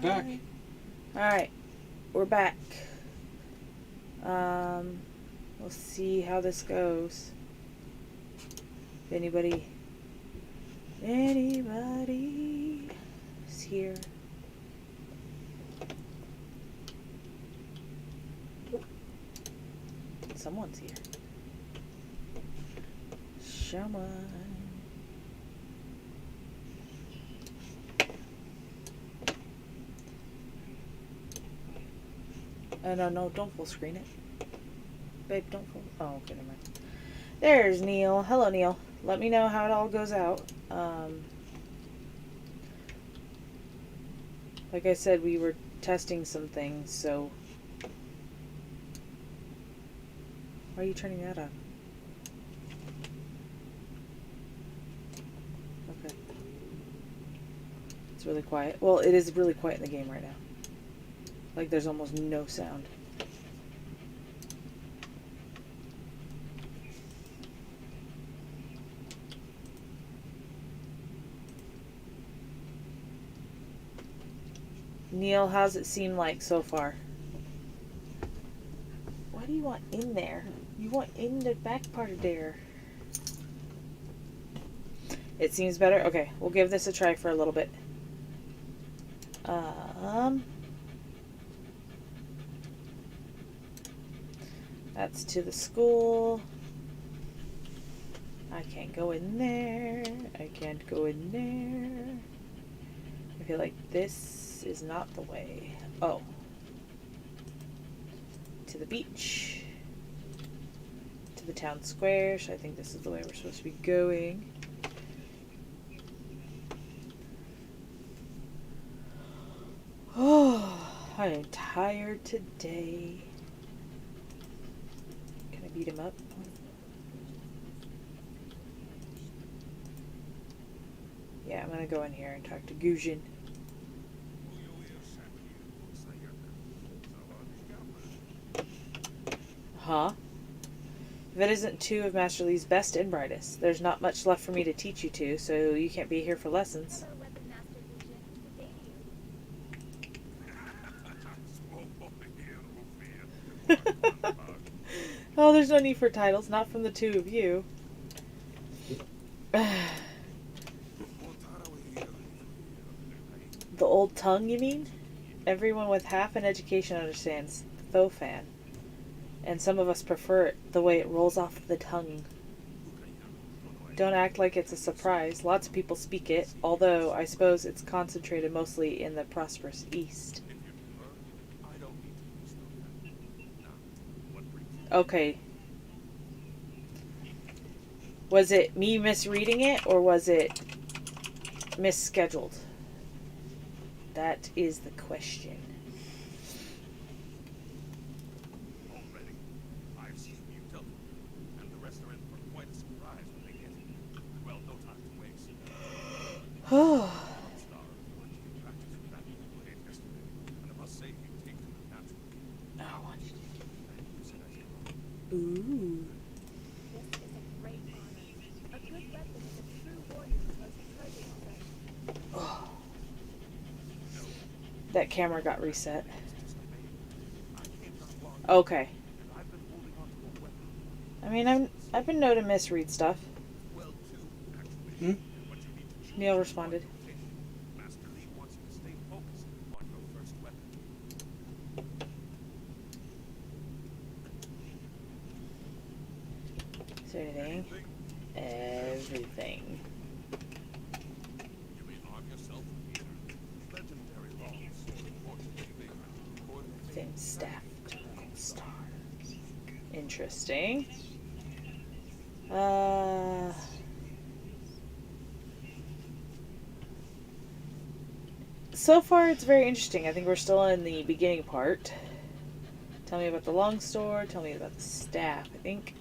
back. Alright, we're back. We'll see how this goes. If anybody is here. Someone's here. Shaman. No, don't full screen it. Babe, don't full... Oh, okay, never mind. There's Neil. Hello, Neil. Let me know how it all goes out. Like I said, we were testing some things, so... Why are you turning that on? Okay. It's really quiet. Well, it is really quiet in the game right now. Like, there's almost no sound. Neil, how's it seem like so far? What do you want in there? You want in the back part of there. It seems better? Okay, we'll give this a try for a little bit. That's to the school. I can't go in there. I can't go in there. I feel like this is not the way. Oh. To the beach. To the town square. So I think this is the way we're supposed to be going. Oh, I am tired today. Can I beat him up? Yeah, I'm gonna go in here and talk to Gujin. Huh? That isn't two of Master Lee's best and brightest. There's not much left for me to teach you two, so you can't be here for lessons. Oh, there's no need for titles, not from the two of you. The old tongue, you mean? Everyone with half an education understands Thofan. And some of us prefer it the way it rolls off the tongue. Don't act like it's a surprise. Lots of people speak it, although I suppose it's concentrated mostly in the prosperous East. Okay. Was it me misreading it, or was it misscheduled? That is the question. Oh. Ooh. Oh. That camera got reset. Okay. I mean, I've been known to misread stuff. Neil responded. Is there anything? Everything. Thin staff stars. Interesting. So far, it's very interesting. I think we're still in the beginning part. Tell me about the long store. Tell me about the staff, I think.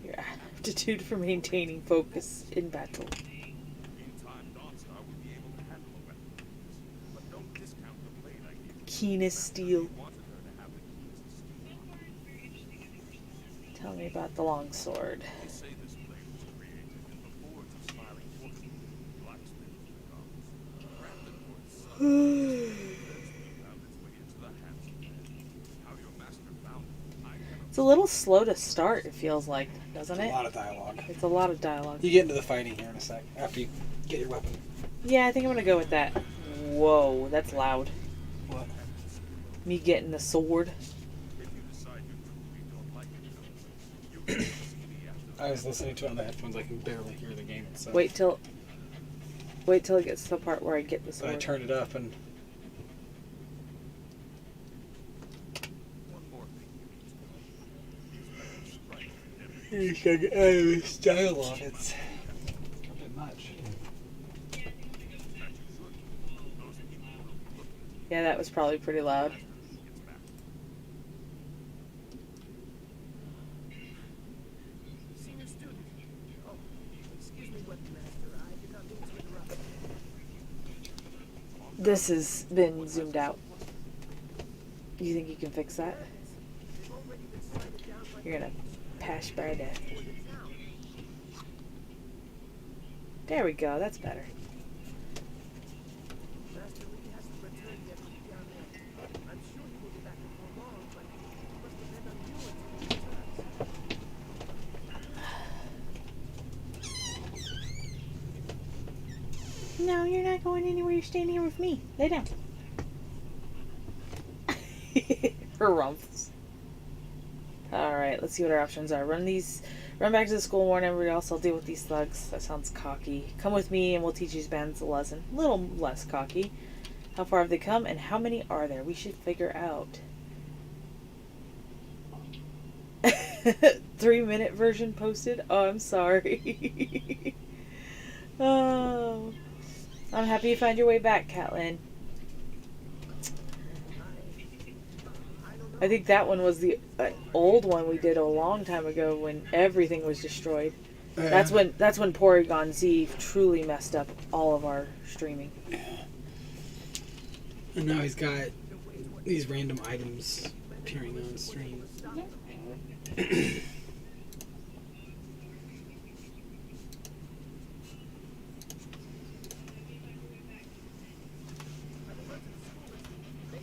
Your aptitude for maintaining focus in battle. Keen as steel. Tell me about the longsword. They say this blade was created in the forge of smiling fortune. Blacksmith becomes crafted for its son. Eventually found its way into the hands of men. How your master found it, I cannot. It's a little slow to start, it feels like, doesn't It's it? a lot of dialogue. It's a lot of dialogue. You get into the fighting here in a sec, after you get your weapon. Yeah, I think I'm gonna go with that. Whoa, that's loud. What? Me getting the sword. If you decide you truly don't like it, you can see me after. I was listening to it on the headphones, I can barely hear the game itself. Wait till it gets to the part where I get the But I sword. turned it up and... One more thing you need to know. These men strike every You should get out of this dialogue. It's a bit much. Yeah, that was probably pretty loud. Senior student. Oh, excuse me, weapon master. I did not mean to interrupt. This has been zoomed out. You think you can fix that? They've already been sighted down by You're gonna pass by that. the town. There we go, that's better. Master Lee hasn't returned yet from down there. I'm sure he will be back before long, but he must depend on you until he returns. No, you're not going anywhere. You're staying here with me. Lay down. Harumphs. Alright, let's see what our options are. Run back to the school, warn everybody else. I'll deal with these thugs. That sounds cocky. Come with me and we'll teach these bandits a lesson. A little less cocky. How far have they come and how many are there? We should figure out. 3-minute version posted? Oh, I'm sorry. Oh. I'm happy you found your way back, Catlin. I think that one was the old one we did a long time ago when everything was destroyed. Yeah. That's when Porygon Z truly messed up all of our streaming. And now he's got these random items appearing on stream.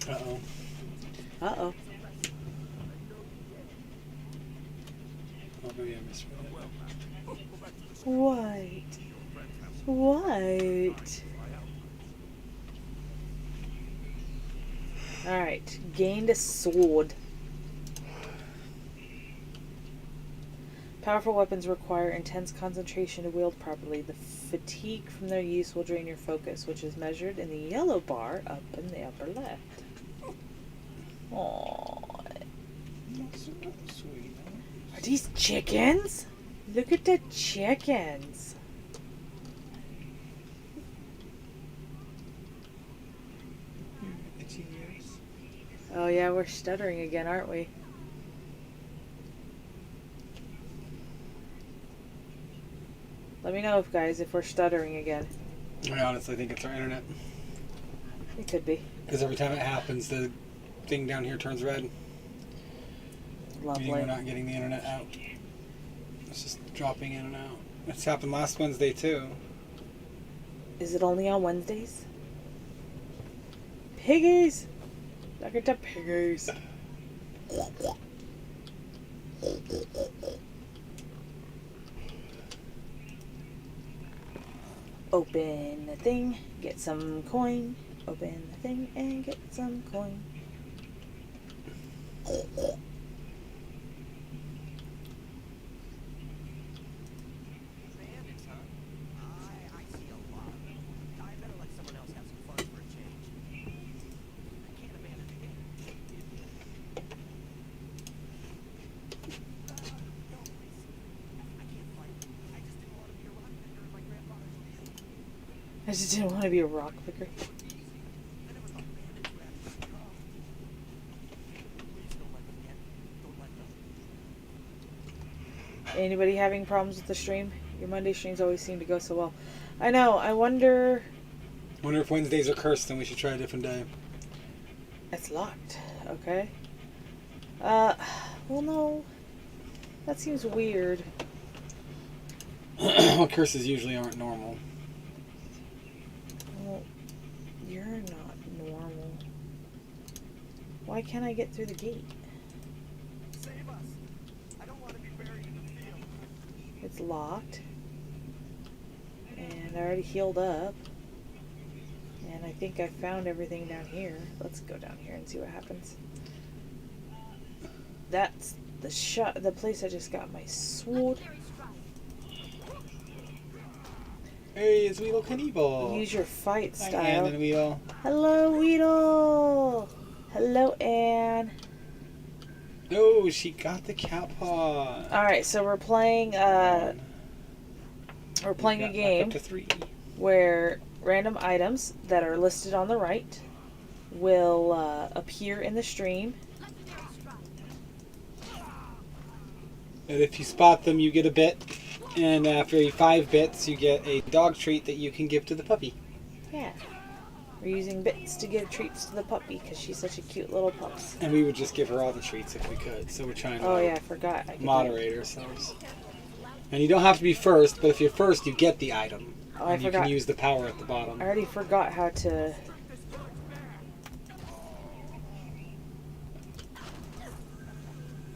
Uh-oh. Uh-oh. Oh, maybe I misread it. What? What? Alright, gained a sword. Powerful weapons require intense concentration to wield properly. The fatigue from their use will drain your focus, which is measured in the yellow bar up in the upper left. Aww. Sweet. Are these chickens? Look at the chickens. Itchy ears. Oh yeah, we're stuttering again, aren't we? Let me know if we're stuttering again. I honestly think it's our internet. It could be. Because every time it happens, the thing down here turns red. Meaning we're Lovely. not getting the internet out. It's just dropping in and out. It's happened last Wednesday too. Is it only on Wednesdays? Piggies! Look at the piggies. Open the thing, get some coin. Open the thing and get some coin. Bandits, huh? I see a lot of them. I better let someone else have some fun for a change. I can't abandon the game. No, please. I can't fight. I just didn't want to be a rock picker in my grandfather's field. I just didn't want to be a rock picker. I never thought bandits would actually come. Please don't let them get. Don't let them. Anybody having problems with the stream? Your Monday streams always seem to go so well. I know, I wonder... Wonder if Wednesdays are cursed, then we should try a different day. It's locked, okay. Well no. That seems weird. Well, curses usually aren't normal. Well, you're not normal. Why can't I get through the gate? Save us. I don't want to be buried in the field. It's locked. And I already healed up. And I think I found everything down here. Let's go down here and see what happens. That's the place I just got my sword. Hey, it's Weedle Knievel. Use your fight Hi, style. Ann and Weedle. Hello, Weedle. Hello, Anne. No, she got the cat paw. All right, so we're playing a Back game up to 3. where random items that are listed on the right will appear in the stream. And if you spot them, you get a bit. And after 5 bits, you get a dog treat that you can give to the puppy. Yeah. We're using bits to give treats to the puppy because she's such a cute little pups. And we would just give her all the treats if we could. So we're trying to Oh yeah, I forgot. I could do moderate ourselves. And you don't have to be first, but if you're first, you get the item. Oh, I and you forgot. can use the power at the bottom. I already forgot how to...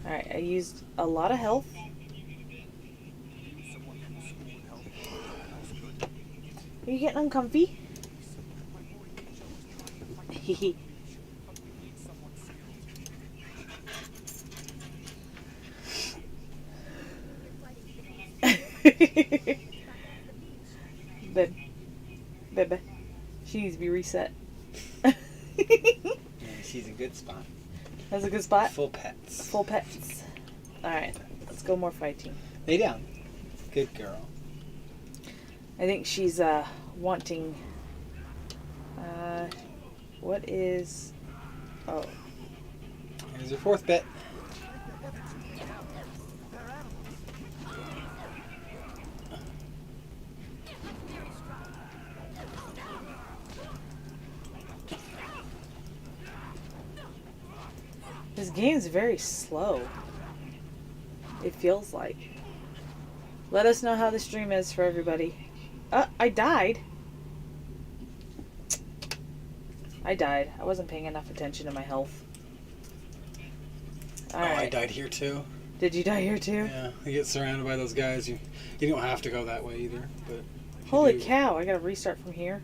Alright, I used a lot of health. Are you getting uncomfy? Hehe. Babe. She needs to be reset. Yeah, she's a good spot. That's a good spot? Full pets. Full pets. Alright, let's go more fighting. Lay down. Good girl. I think she's wanting... what is... Oh. Here's your 4th bit. This game's very slow. It feels like. Let us know how the stream is for everybody. I died. I wasn't paying enough attention to my health. Alright. Oh, I died here too. Did you die here too? Yeah, you get surrounded by those guys. You don't have to go that way either. But if you Holy do- cow, I gotta restart from here.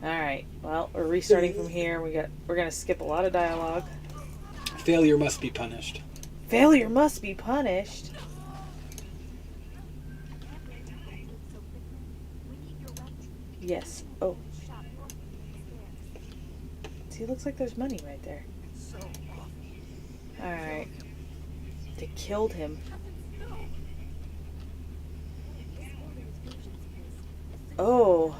Alright, well, we're restarting from here. We're gonna skip a lot of dialogue. Failure must be punished. Failure must be punished. Yes. Oh. See, it looks like there's money right there. Alright. They killed him. Oh.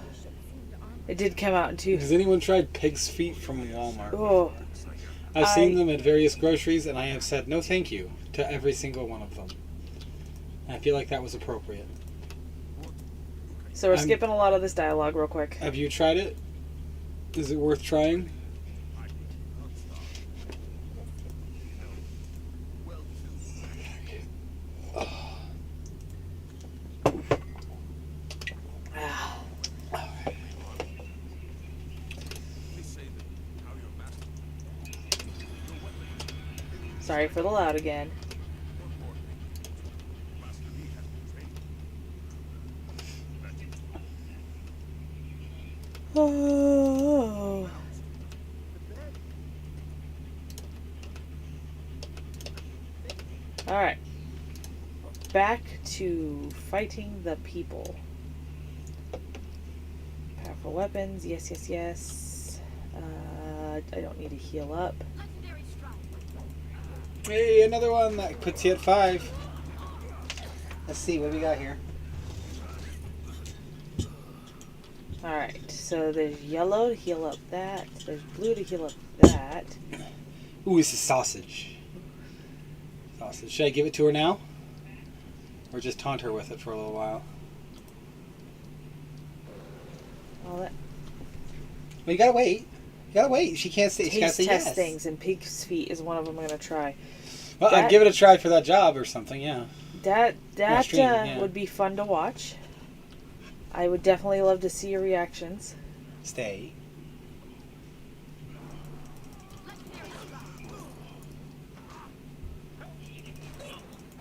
It did come out in 2. Has anyone tried pig's feet from Walmart? Oh. I've seen them at various groceries, and I have said no thank you to every single one of them. I feel like that was appropriate. So we're I'm- skipping a lot of this dialogue real quick. Have you tried it? Is it worth trying? Ah. Sorry for the loud again. Oh. Alright. Back to fighting the people. Powerful weapons. Yes, yes, yes. I don't need to heal up. Hey, another one that puts you at 5. Let's see, what do we got here? Alright, so there's yellow to heal up that. There's blue to heal up that. Ooh, it's a sausage. Sausage. Should I give it to her now? Or just taunt her with it for a little while? All that Well, you gotta wait. You gotta wait. She can't say. She gotta taste say test yes. things, and pig's feet is one of them I'm gonna try. Well, I'd give it a try for that job or something, yeah. That stream, yeah. would be fun to watch. I would definitely love to see your reactions. Stay.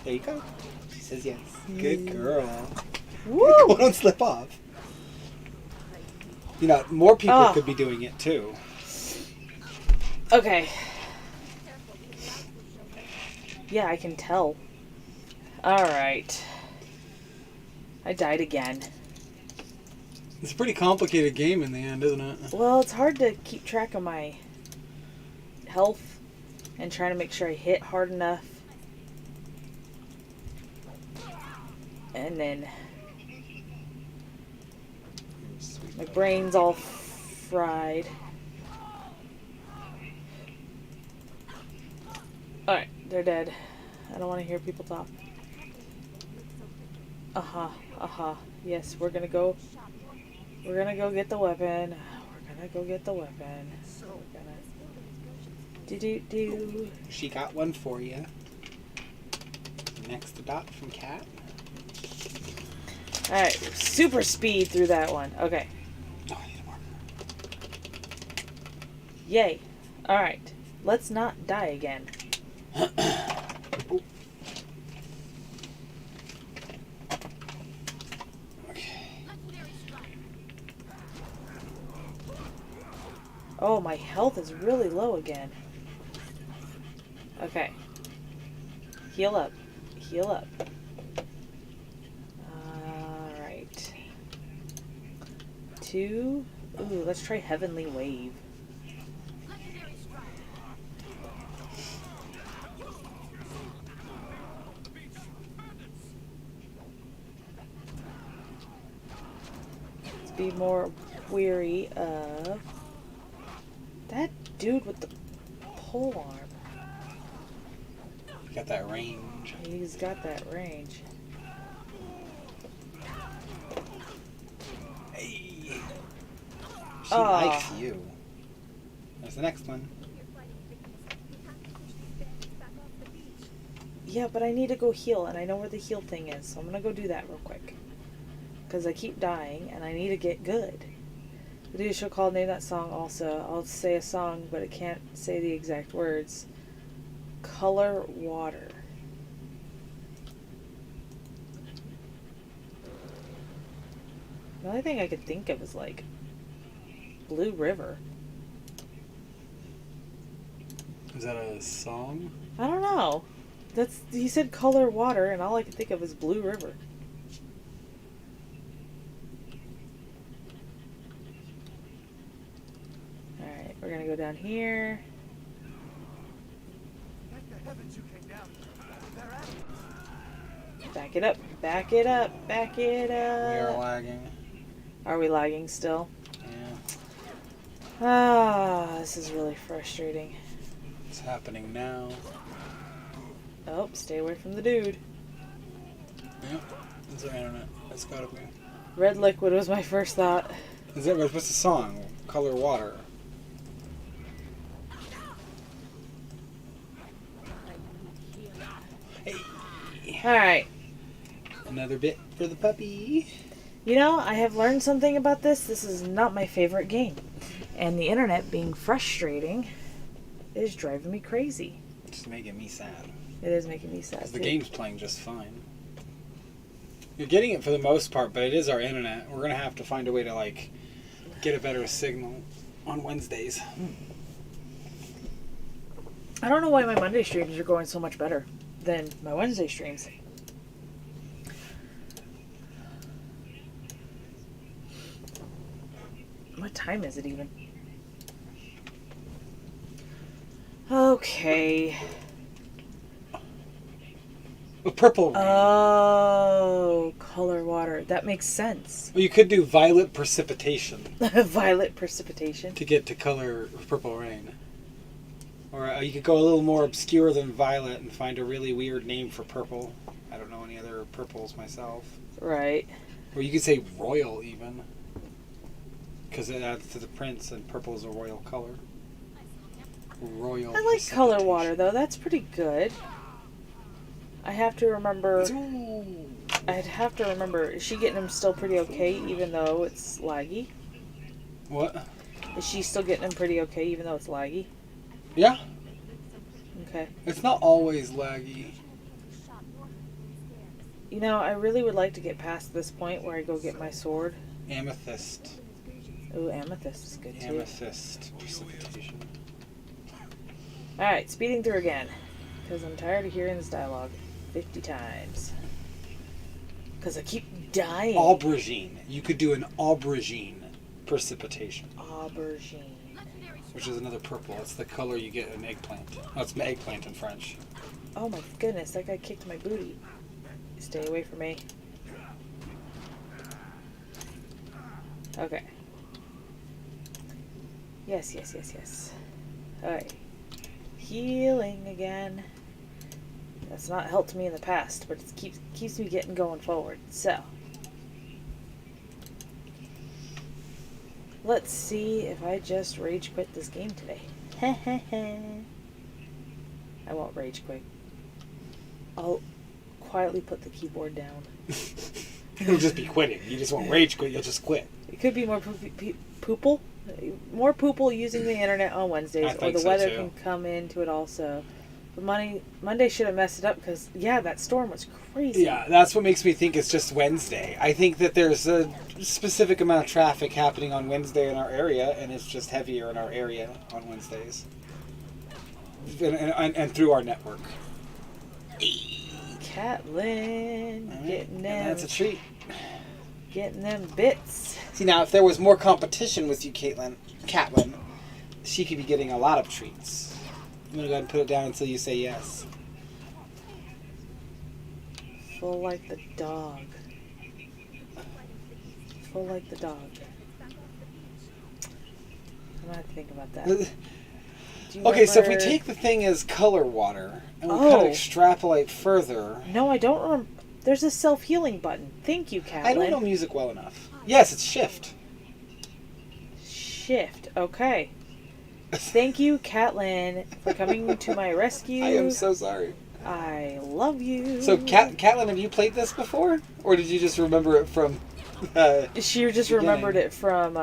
There you go. She says yes. Good girl. Woo! Don't slip off. You know, more people Oh. could be doing it too. Okay. Yeah, I can tell. Alright. I died again. It's a pretty complicated game in the end, isn't it? Well, it's hard to keep track of my health and trying to make sure I hit hard enough. And then my brain's all fried. Alright, they're dead. I don't want to hear people talk. Yes, we're gonna go get the weapon. We're gonna go get the weapon. We're gonna do. She got one for you. Next dot from Cat. Alright, super speed through that one. Okay. Oh, I need a marker. Yay. Alright. Let's not die again. Ooh. Okay. Oh, my health is really low again. Okay. Heal up. Heal up. Alright. 2. Ooh, let's try Heavenly Wave. Let's be more weary of that dude with the pole arm. Got that range. He's got that range. Hey. She Aw. likes you. There's the next one. Yeah, but I need to go heal, and I know where the heal thing is, so I'm gonna go do that real quick. Because I keep dying, and I need to get good. The dude show called Name That Song also. I'll say a song, but it can't say the exact words. Color Water. The only thing I could think of is, like, Blue River. Is that a song? I don't know. He said Color Water, and all I could think of is Blue River. Alright, we're gonna go down here. Thank the heavens you came down. They're at it. Back it up, back it up, back it We are up. lagging. Are we lagging still? Yeah. Ah, this is really frustrating. It's happening now. Oh, stay away from the dude. Yep. It's our internet. It's gotta be. Red liquid was my first thought. Is that what's the song? Color Water. Hey. Alright. Another bit for the puppy. You know, I have learned something about this. This is not my favorite game. And the internet being frustrating is driving me crazy. It's making me sad. It is making me sad. 'Cause the too. game's playing just fine. You're getting it for the most part, but it is our internet. We're gonna have to find a way to like get a better signal on Wednesdays. I don't know why my Monday streams are going so much better than my Wednesday streams. What time is it even? Okay. A purple rain. Oh, color water. That makes sense. Well, you could do violet precipitation Violet precipitation. to get to color purple rain. Or you could go a little more obscure than violet and find a really weird name for purple. I don't know any other purples myself. Right. Or you could say royal even. Because it adds to the prince and purple is a royal color. Royal I like color precipitation. water though. That's pretty good. I have to remember. Ooh. I'd have to remember. Is she getting him still pretty okay, even though it's laggy? What? Is she still getting him pretty okay, even though it's laggy? Yeah. Okay. It's not always laggy. You know, I really would like to get past this point where I go get my sword. Amethyst. Ooh, amethyst is good too. Amethyst precipitation. Alright, speeding through again. Because I'm tired of hearing this dialogue 50 times. Because I keep dying. Aubergine. You could do an aubergine precipitation, Aubergine. which is another purple. It's the color you get in eggplant. Oh, it's eggplant in French. Oh my goodness, that guy kicked my booty. Stay away from me. Okay. Yes, yes, yes, yes. Alright. Healing again. That's not helped me in the past, but it keeps me getting going forward. So. Let's see if I just rage quit this game today. I won't rage quit. I'll quietly put the keyboard down. You'll just be quitting. You just won't rage quit. You'll just quit. It could be more poople. More poople using the internet on Wednesdays, I or think the so, weather too. can come into it also. But Monday should have messed it up because, yeah, that storm was crazy. Yeah, that's what makes me think it's just Wednesday. I think that there's a specific amount of traffic happening on Wednesday in our area, and it's just heavier in our area on Wednesdays. And through our network. Catlin, All right, getting and them, that's a treat. getting them bits. See, now, if there was more competition with you, Catlin, she could be getting a lot of treats. I'm going to go ahead and put it down until you say yes. Full like the dog. Full like the dog. I'm gonna have to think about that. Do you Okay, so if we remember- take the thing as color water, and we Oh. kind of extrapolate further... No, I don't remember. There's a self-healing button. Thank you, Catlin. I don't know music well enough. Yes, it's shift. Shift. Okay. Thank you, Catlin, for coming to my rescue. I am so sorry. I love you. So, Catlin, have you played this before? Or did you just remember it from... She just beginning? remembered it from,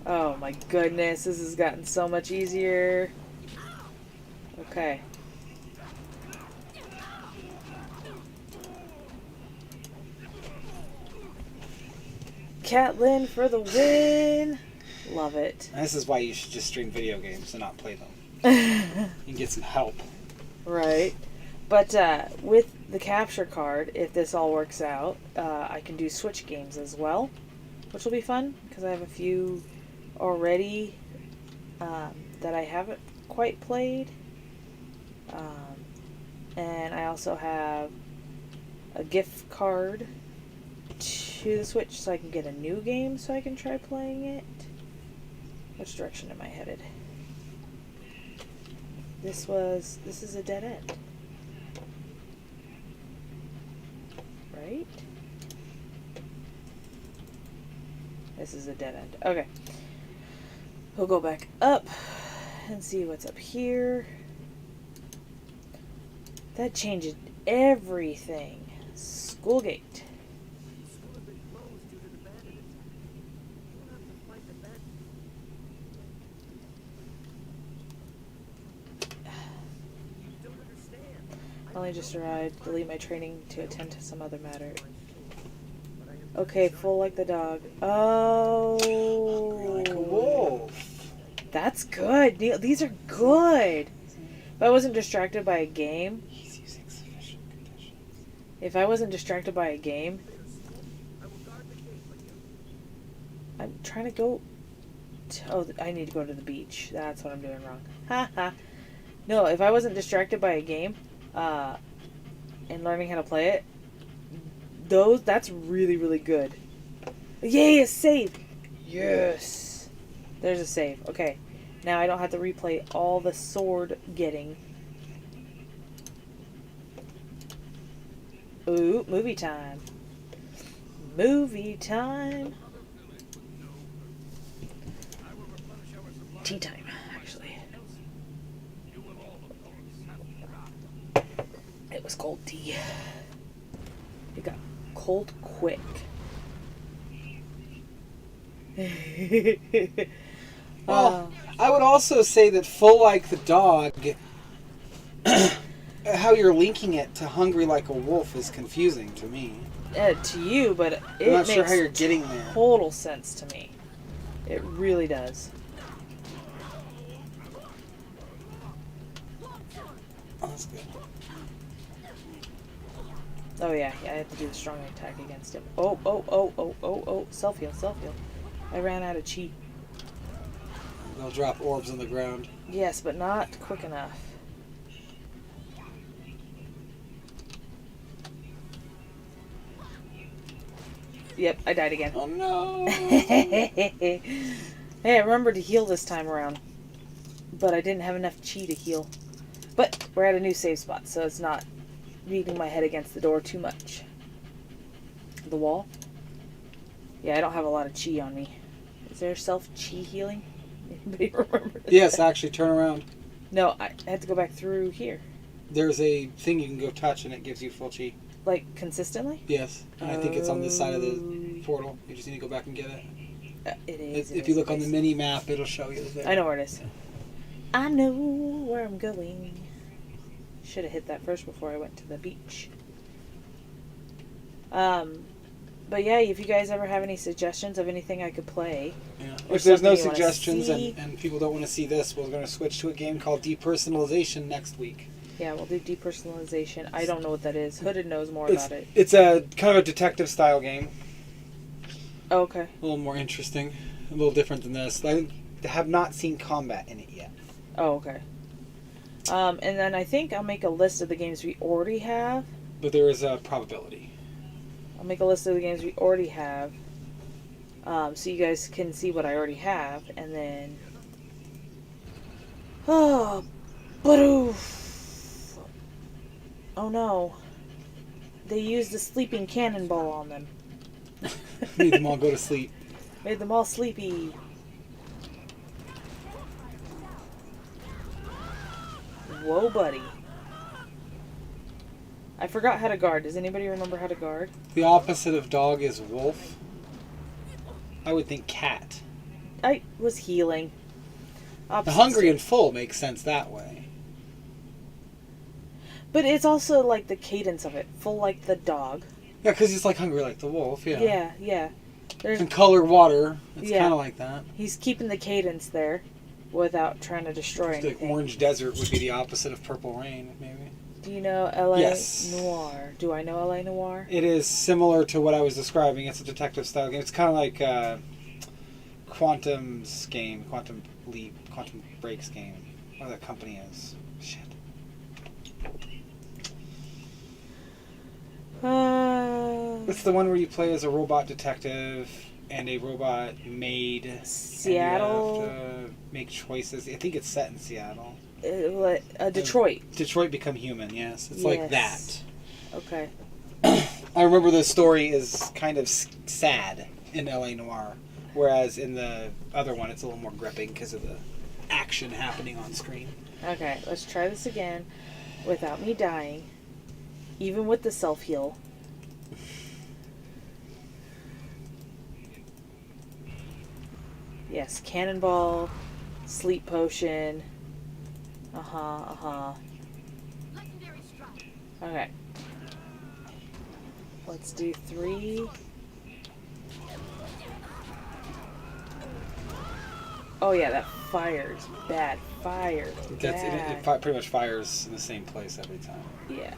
Oh my goodness, this has gotten so much easier. Okay. Catlin for the win. Love it. This is why you should just stream video games and not play them. And get some help. Right. But with the capture card, if this all works out, I can do Switch games as well, which will be fun because I have a few already that I haven't quite played. And I also have a gift card to the Switch so I can get a new game so I can try playing it. Which direction am I headed? This is a dead end. Right? This is a dead end. Okay. We'll go back up and see what's up here. That changed everything. Schoolgate. School had been closed due to the bandit attack. We'll have to fight the bandit. You don't understand. Only just arrived. Delete my training to attend to some other matter. Okay, full like the dog. Oh. Like a wolf. That's good. Neil, these are good. If I wasn't distracted by a game, He's using sufficient conditions. if I wasn't distracted by a game, I will guard the gate for you. I'm trying to go. Oh, I need to go to the beach. That's what I'm doing wrong. Ha ha. No, if I wasn't distracted by a game, and learning how to play it, that's really, really good. Yay, a save! Yes! There's a save. Okay. Now I don't have to replay all the sword getting. Ooh, movie time. Movie time. Tea time, actually. was cold tea. It got cold quick. Well, I would also say that full like the dog, how you're linking it to hungry like a wolf is confusing to me. To you, but it I'm not makes sure how you're getting there. total sense to me. It really does. Oh, that's good. Oh yeah, I have to do the strong attack against him. Oh, self heal. I ran out of chi. They'll drop orbs on the ground. Yes, but not quick enough. Yep, I died again. Oh no! Hey, I remembered to heal this time around. But I didn't have enough chi to heal. But we're at a new save spot, so it's not beating my head against the door too much. The wall? Yeah, I don't have a lot of chi on me. Is there self-chi healing? Anybody remember that? Yes, actually, turn around. No, I had to go back through here. There's a thing you can go touch and it gives you full chi. Like, consistently? Yes, and I think it's on this side of the portal. You just need to go back and get it. It is. If you look on the mini map, it'll show you there. I know where it is. I know where I'm going. Should have hit that first before I went to the beach. But yeah, if you guys ever have any suggestions of anything I could play. Yeah. Or If there's no something you wanna suggestions see. and people don't want to see this, we're going to switch to a game called Depersonalization next week. Yeah, we'll do depersonalization. I don't know what that is. Hooded knows more It's, about it. it's a kind of a detective style game. Oh, okay. A little more interesting. A little different than this. I have not seen combat in it yet. Oh, okay. And then I think I'll make a list of the games we already have. But there is a probability. I'll make a list of the games we already have. So you guys can see what I already have. And then... Oh, but oh no. They used the sleeping cannonball on them. Made them all go to sleep. Made them all sleepy. Whoa, buddy. I forgot how to guard. Does anybody remember how to guard? The opposite of dog is wolf. I would think cat. I was healing. The Opposite hungry state. and full makes sense that way. But it's also like the cadence of it. Full like the dog. Yeah, because he's like hungry like the wolf, yeah. Yeah. There's, And color water. It's Yeah. kind of like that. he's keeping the cadence there without trying to destroy Like anything. orange desert would be the opposite of purple rain, maybe. Do you know L.A. Yes. Noir? Do I know L.A. Noir? It is similar to what I was describing. It's a detective style game. It's kind of like Quantum's game, Quantum Leap, Quantum Break's game. What that company is. Shit. It's the one where you play as a robot detective and a robot maid. Seattle? And you have to make choices. I think it's set in Seattle. Detroit. Detroit Become Human, yes. It's like that. Yes. Okay. I remember the story is kind of sad in L.A. Noir, whereas in the other one it's a little more gripping because of the action happening on screen. Okay, let's try this again without me dying. Even with the self-heal. Yes, cannonball, sleep potion. Okay. Let's do 3. Oh yeah, that fires bad. Fire That's, bad. it pretty much fires in the same place every time. Yeah.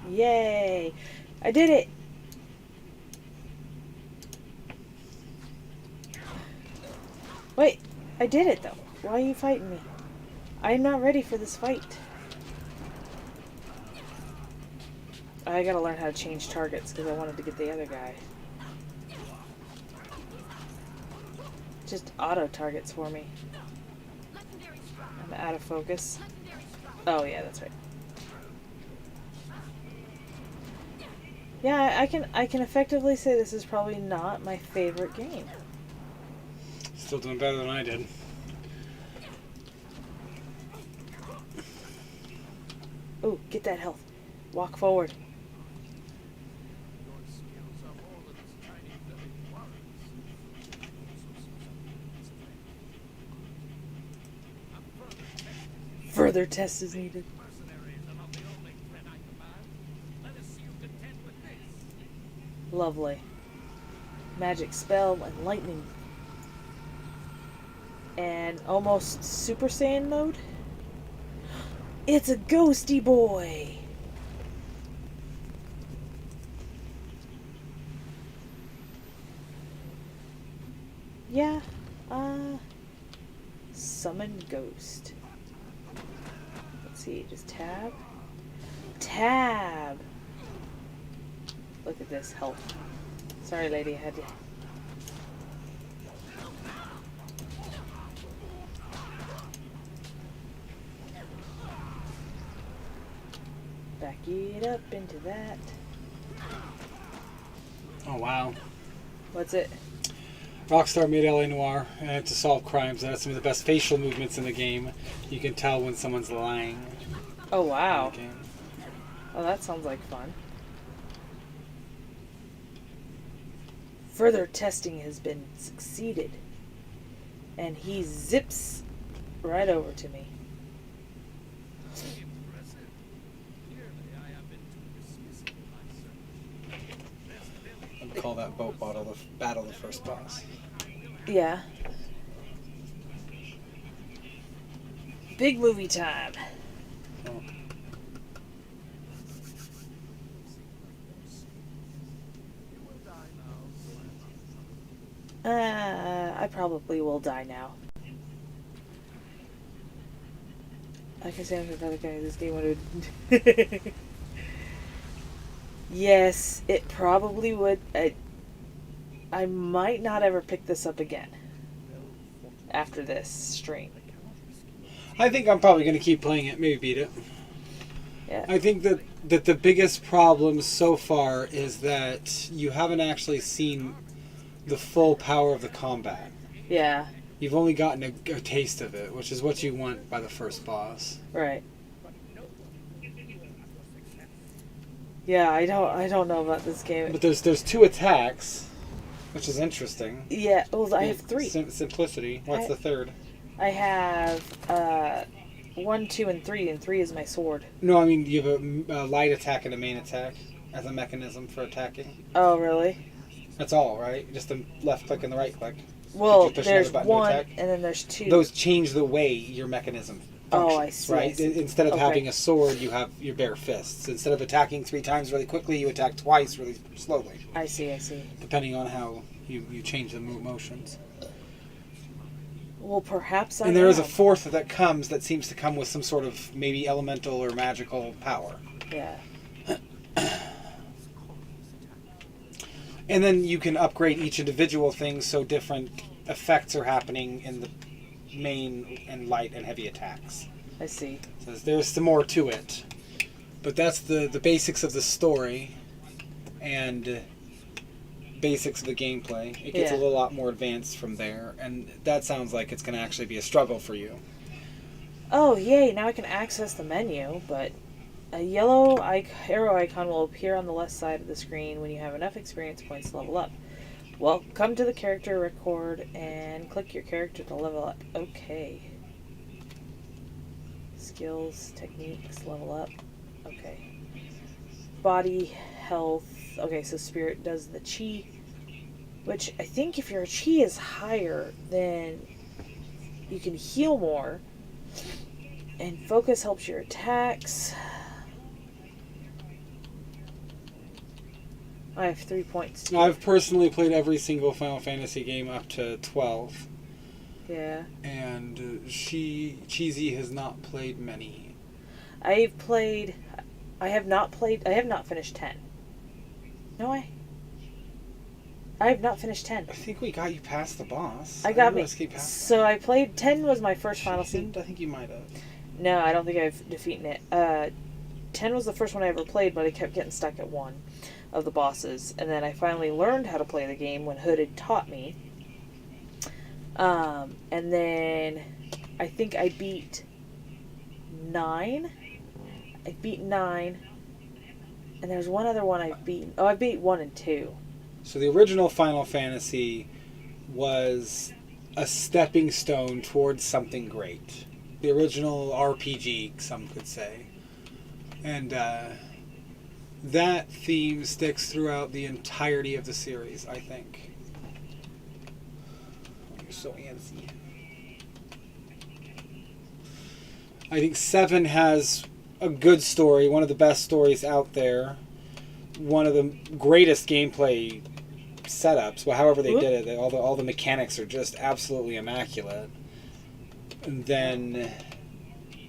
Yay! I did it! Wait, I did it though. Why are you fighting me? I'm not ready for this fight. I gotta learn how to change targets because I wanted to get the other guy. Just auto targets for me. I'm out of focus. Oh yeah, that's right. Yeah, I can effectively say this is probably not my favorite game. Still doing better than I did. Ooh, get that health. Walk forward. Your skills are more than as tiny living warriors. Further test is needed. Mercenaries are not the only threat I command. Let us see you content with this. Lovely. Magic spell and lightning. And almost Super Saiyan mode. It's a ghosty boy. Yeah. Summon ghost. Let's see, just tab. Tab. Look at this health. Sorry, lady, I had to. Back it up into that. Oh wow. What's it? Rockstar made LA Noire to solve crimes. It has some of the best facial movements in the game. You can tell when someone's lying. Oh, in wow. the game. Oh, that sounds like fun. Further testing has been succeeded. And he zips right over to me. Impressive. Clearly, I have been too dismissive in my search. There's Billy. I'd call that boat battle the first boss. Yeah. Big movie time. Oh. You will die now. I probably will die now. I can say I'm the other guy. This game would. Yes, it probably would. I might not ever pick this up again after this stream. I think I'm probably going to keep playing it, maybe beat it. Yeah. I think that the biggest problem so far is that you haven't actually seen the full power of the combat. Yeah. You've only gotten a taste of it, which is what you want by the first boss. Right. Yeah, I don't know about this game. But there's 2 attacks, which is interesting. Yeah, well, I have 3. Simplicity. What's the third? I have 1, 2, and 3, and 3 is my sword. No, I mean you have a light attack and a main attack as a mechanism for attacking. Oh, really? That's all, right? Just the left click and the right click. Well, Did you push there's another button to 1, attack? and then there's 2. Those change the way your mechanism functions, Oh, I see, right? I see. Instead of Okay. having a sword, you have your bare fists. Instead of attacking 3 times really quickly, you attack twice really slowly, I see. depending on how you change the motions. Well, perhaps I And there is a am. 4th that comes that seems to come with some sort of maybe elemental or magical power. Yeah. And then you can upgrade each individual thing so different effects are happening in the main and light and heavy attacks. I see. So there's some more to it. But that's the basics of the story and basics of the gameplay. It gets a Yeah. little lot more advanced from there, and that sounds like it's going to actually be a struggle for you. Oh, yay, now I can access the menu, but a yellow arrow icon will appear on the left side of the screen when you have enough experience points to level up. Well, come to the character record and click your character to level up. Okay. Skills, techniques, level up. Okay. Body, health. Okay, so spirit does the chi, which I think if your chi is higher, then you can heal more. And focus helps your attacks. I have 3 points. Too. I've personally played every single Final Fantasy game up to 12. Yeah. And Cheesy has not played many. I have not finished 10. No, I have not finished 10. I think we got you past the boss. I got didn't me. escape past So I played 10 was my first Final Fantasy. I think you might have. No, I don't think I've defeated it. 10 was the first one I ever played, but I kept getting stuck at 1 of the bosses. And then I finally learned how to play the game when Hood had taught me. And then I think I beat 9. I beat 9. And there's one other one I've beaten. Oh, I beat 1 and 2. So the original Final Fantasy was a stepping stone towards something great. The original RPG, some could say. And that theme sticks throughout the entirety of the series, I think. Oh, you're so antsy. I think 7 has a good story, one of the best stories out there. One of the greatest gameplay setups. Well, however they did it, all the mechanics are just absolutely immaculate. And then,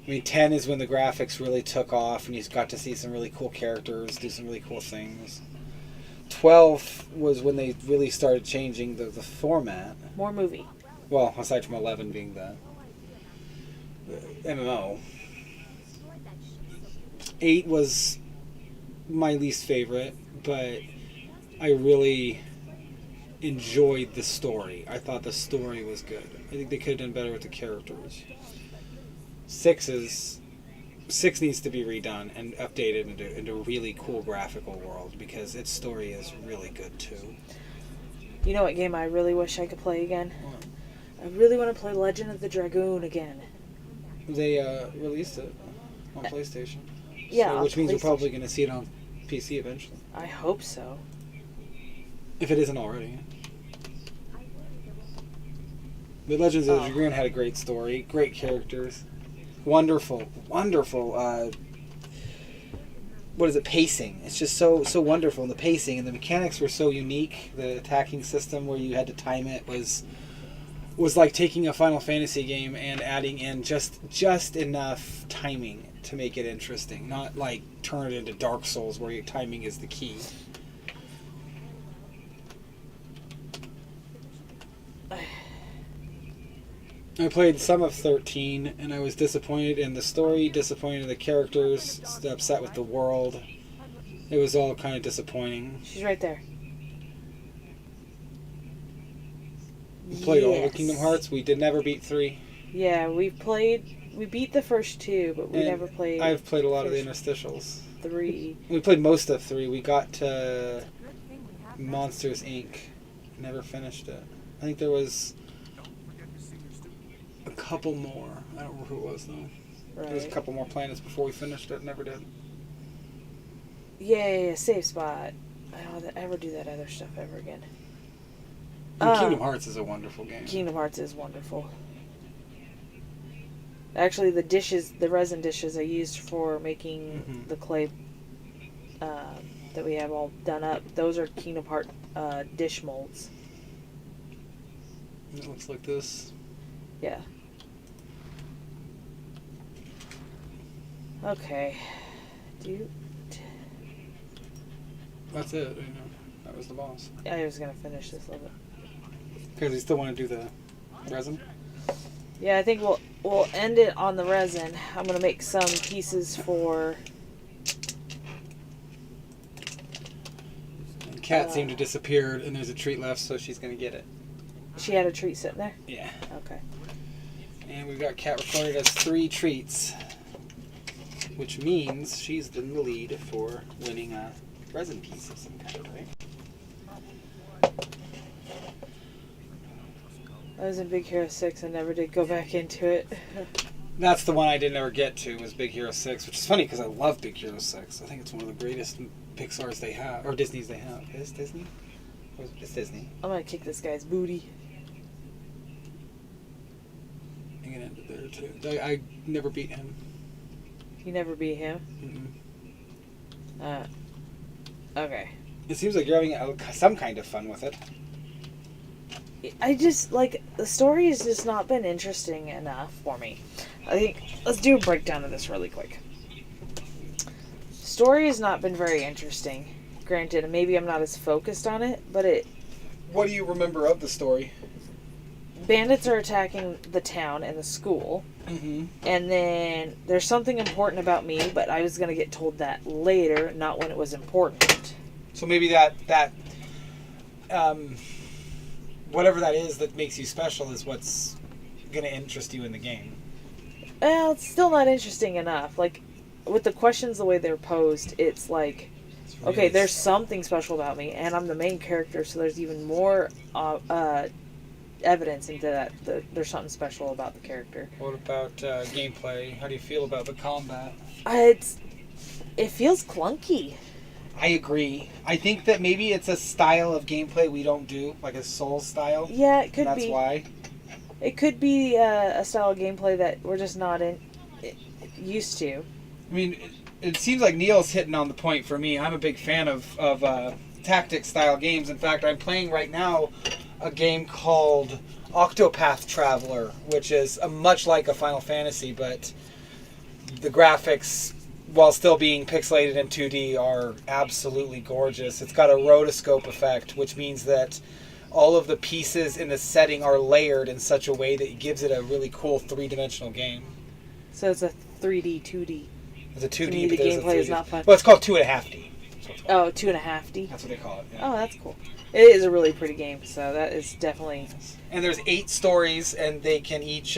I mean, 10 is when the graphics really took off, and you got to see some really cool characters do some really cool things. 12 was when they really started changing the format. More movie. Well, aside from 11 being the MMO. 8 was my least favorite, but I really enjoyed the story. I thought the story was good. I think they could have done better with the characters. 6 needs to be redone and updated into a really cool graphical world, because its story is really good too. You know what game I really wish I could play again? What? I really want to play Legend of the Dragoon again. They released it on PlayStation. Yeah, so, on which means we're probably PlayStation. going to see it on PC eventually. I hope so. If it isn't already. The Legends of the Dragoon had a great story, great characters, wonderful, pacing. It's just so wonderful, and the pacing and the mechanics were so unique. The attacking system where you had to time it was like taking a Final Fantasy game and adding in just enough timing to make it interesting, not like turn it into Dark Souls where your timing is the key. I played some of 13, and I was disappointed in the story, disappointed in the characters, upset with the world. It was all kind of disappointing. She's right there. We played all the Kingdom Hearts. We did never beat 3. Yeah, we beat the first 2, but we And never played. I've played a lot of the interstitials. 3. We played most of 3. We got to Monsters Inc. Never finished it. I think there was a couple more. I don't remember who it was, though. Right. There was a couple more planets before we finished it. Never did. Yeah, save spot. I don't want to ever do that other stuff ever again. And Kingdom Hearts is a wonderful game. Kingdom Hearts is wonderful. Actually, the resin dishes I used for making the clay that we have all done up, those are Kingdom Heart dish molds. It looks like this. Yeah. Okay. That's it. That was the boss. I was gonna finish this a little bit. Because you still want to do the resin? Yeah, I think we'll end it on the resin. I'm gonna make some pieces for. And Cat seemed to disappear, and there's a treat left, so she's gonna get it. She had a treat sitting there. Yeah. Okay. And we've got Cat recorded as 3 treats, which means she's in the lead for winning a resin piece of some kind, right? I was in Big Hero 6. I never did go back into it. That's the one I didn't ever get to, was Big Hero 6, which is funny because I love Big Hero 6. I think it's one of the greatest Pixar's they have, or Disney's they have. Is it Disney? It's Disney. I'm gonna kick this guy's booty. I'm gonna end it there too. I never beat him. You never beat him? Mm-mm. Okay. It seems like you're having some kind of fun with it. I just, the story has just not been interesting enough for me. I think, let's do a breakdown of this really quick. Story has not been very interesting. Granted, maybe I'm not as focused on it, but What do you remember of the story? bandits are attacking the town and the school. Mm-hmm. And then there's something important about me, but I was going to get told that later, not when it was important. So maybe that whatever that is that makes you special is what's going to interest you in the game. Well, it's still not interesting enough. Like, with the questions the way they're posed, it's like, It's really okay, there's something special about me, and I'm the main character, so there's even more evidence into that. There's something special about the character. What about gameplay? How do you feel about the combat? It feels clunky. I agree. I think that maybe it's a style of gameplay we don't do, like a Souls style. Yeah, it could That's be. why. It could be a style of gameplay that we're just not used to. I mean, it seems like Neil's hitting on the point for me. I'm a big fan of tactic style games. In fact, I'm playing right now a game called Octopath Traveler, which is much like a Final Fantasy, but the graphics, while still being pixelated in 2D, are absolutely gorgeous. It's got a rotoscope effect, which means that all of the pieces in the setting are layered in such a way that it gives it a really cool three-dimensional game. So it's a 3D, 2D. It's a 2D, To me, the but there's a gameplay is 3D. not fun. Well, it's called 2.5D. Oh, 2.5D. That's what they call it. Yeah. Oh, that's cool. It is a really pretty game, so that is definitely... And there's 8 stories, and they can each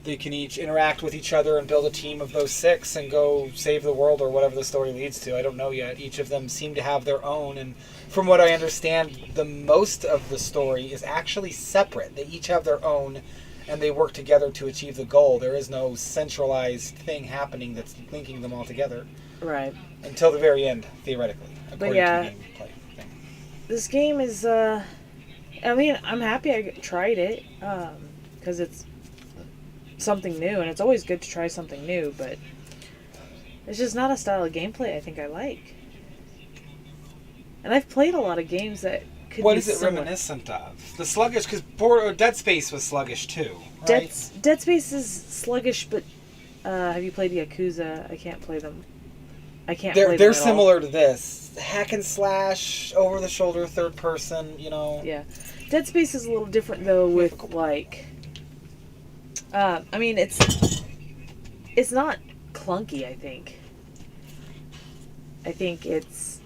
interact with each other and build a team of those 6 and go save the world or whatever the story leads to. I don't know yet. Each of them seem to have their own, and from what I understand, the most of the story is actually separate. They each have their own, and they work together to achieve the goal. There is no centralized thing happening that's linking them all together. Right. Until the very end, theoretically, according yeah, to the gameplay thing. This game is, I mean, I'm happy I tried it, because it's something new, and it's always good to try something new, but it's just not a style of gameplay I think I like. And I've played a lot of games that could What be is it similar. reminiscent of? The sluggish, because Dead Space was sluggish too, right? Dead Space is sluggish, but have you played Yakuza? I can't play them. I can't play them They're at all. similar to this. Hack and slash, over the shoulder, third person, you know. Yeah. Dead Space is a little different though with like I mean it's not clunky, I think. I think it's